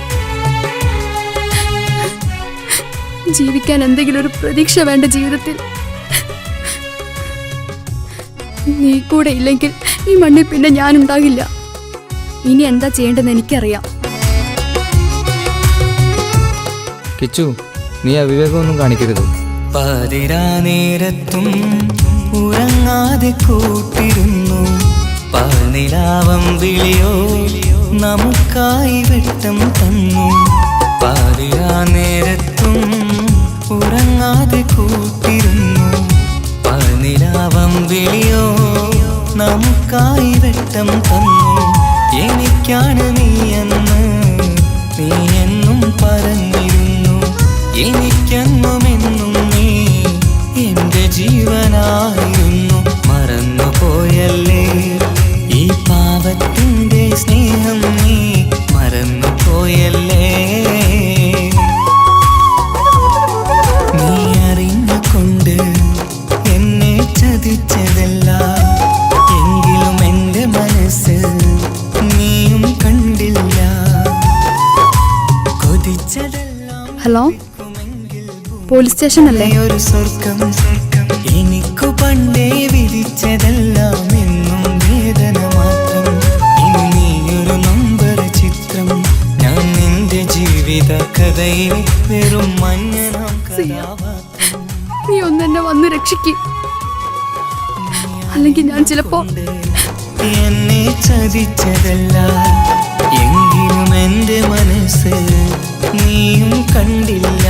ജീവിക്കാൻ എന്തെങ്കിലും ഒരു പ്രതീക്ഷ വേണ്ട ജീവിതത്തിൽ. നീ കൂടെ ഇല്ലെങ്കിൽ ഈ മണ്ണിൽ പിന്നെ ഞാനുണ്ടാകില്ല. ഇനി എന്താ ചെയ്യേണ്ടതെന്ന് എനിക്കറിയാം. കിച്ചു, നീ അവിവേകമൊന്നും കാണിക്കരുത്. പാതിരാ നേരത്തും ഉറങ്ങാതെ കൂട്ടിരുന്നു, പാൽനിലാവം വിളിയോ നമുക്കായി വെട്ടം തന്നു. പാതിരാ നേരത്തും ഉറങ്ങാതെ കൂട്ടിരുന്നു, പാൽനിലാവം വിളിയോ നമുക്കായി വെട്ടം തന്നു. എനിക്കാണ് നീയെന്ന് നീ എന്നും പറഞ്ഞിരുന്നു, എനിക്കെന്നുമെന്നും നീ എന്റെ ജീവനായിരുന്നു. മറന്നുപോയല്ലേ ഈ പാവത്തിന്റെ സ്നേഹം, നീ മറന്നുപോയല്ലേ. നീ അറിഞ്ഞുകൊണ്ട് എന്നെ ചതിച്ചതല്ല, എങ്കിലും എന്റെ മനസ്സ് നീയും കണ്ടില്ല. കൊതിച്ചതെല്ലാം ഹലോ, പോലീസ് സ്റ്റേഷൻ അല്ലേ? ഒരു സ്വർഗം എനിക്കു പണ്ടേ വിധിച്ചതെല്ലാം എന്നും വേദന മാത്രം. ഇനി നീയൊരു നമ്പർ ചിത്രം, ഞാൻ നിന്റെ ജീവിത കഥയിൽ വെറും മഞ്ഞനാം കഥാപാത്രം. നീ ഒന്നെന്നെ വന്ന് രക്ഷിക്ക്, അല്ലെങ്കിൽ ഞാൻ ചിലപ്പോ എന്നെ ചതിച്ചതല്ല, എങ്കിലും എന്റെ മനസ്സ് നീയും കണ്ടില്ല.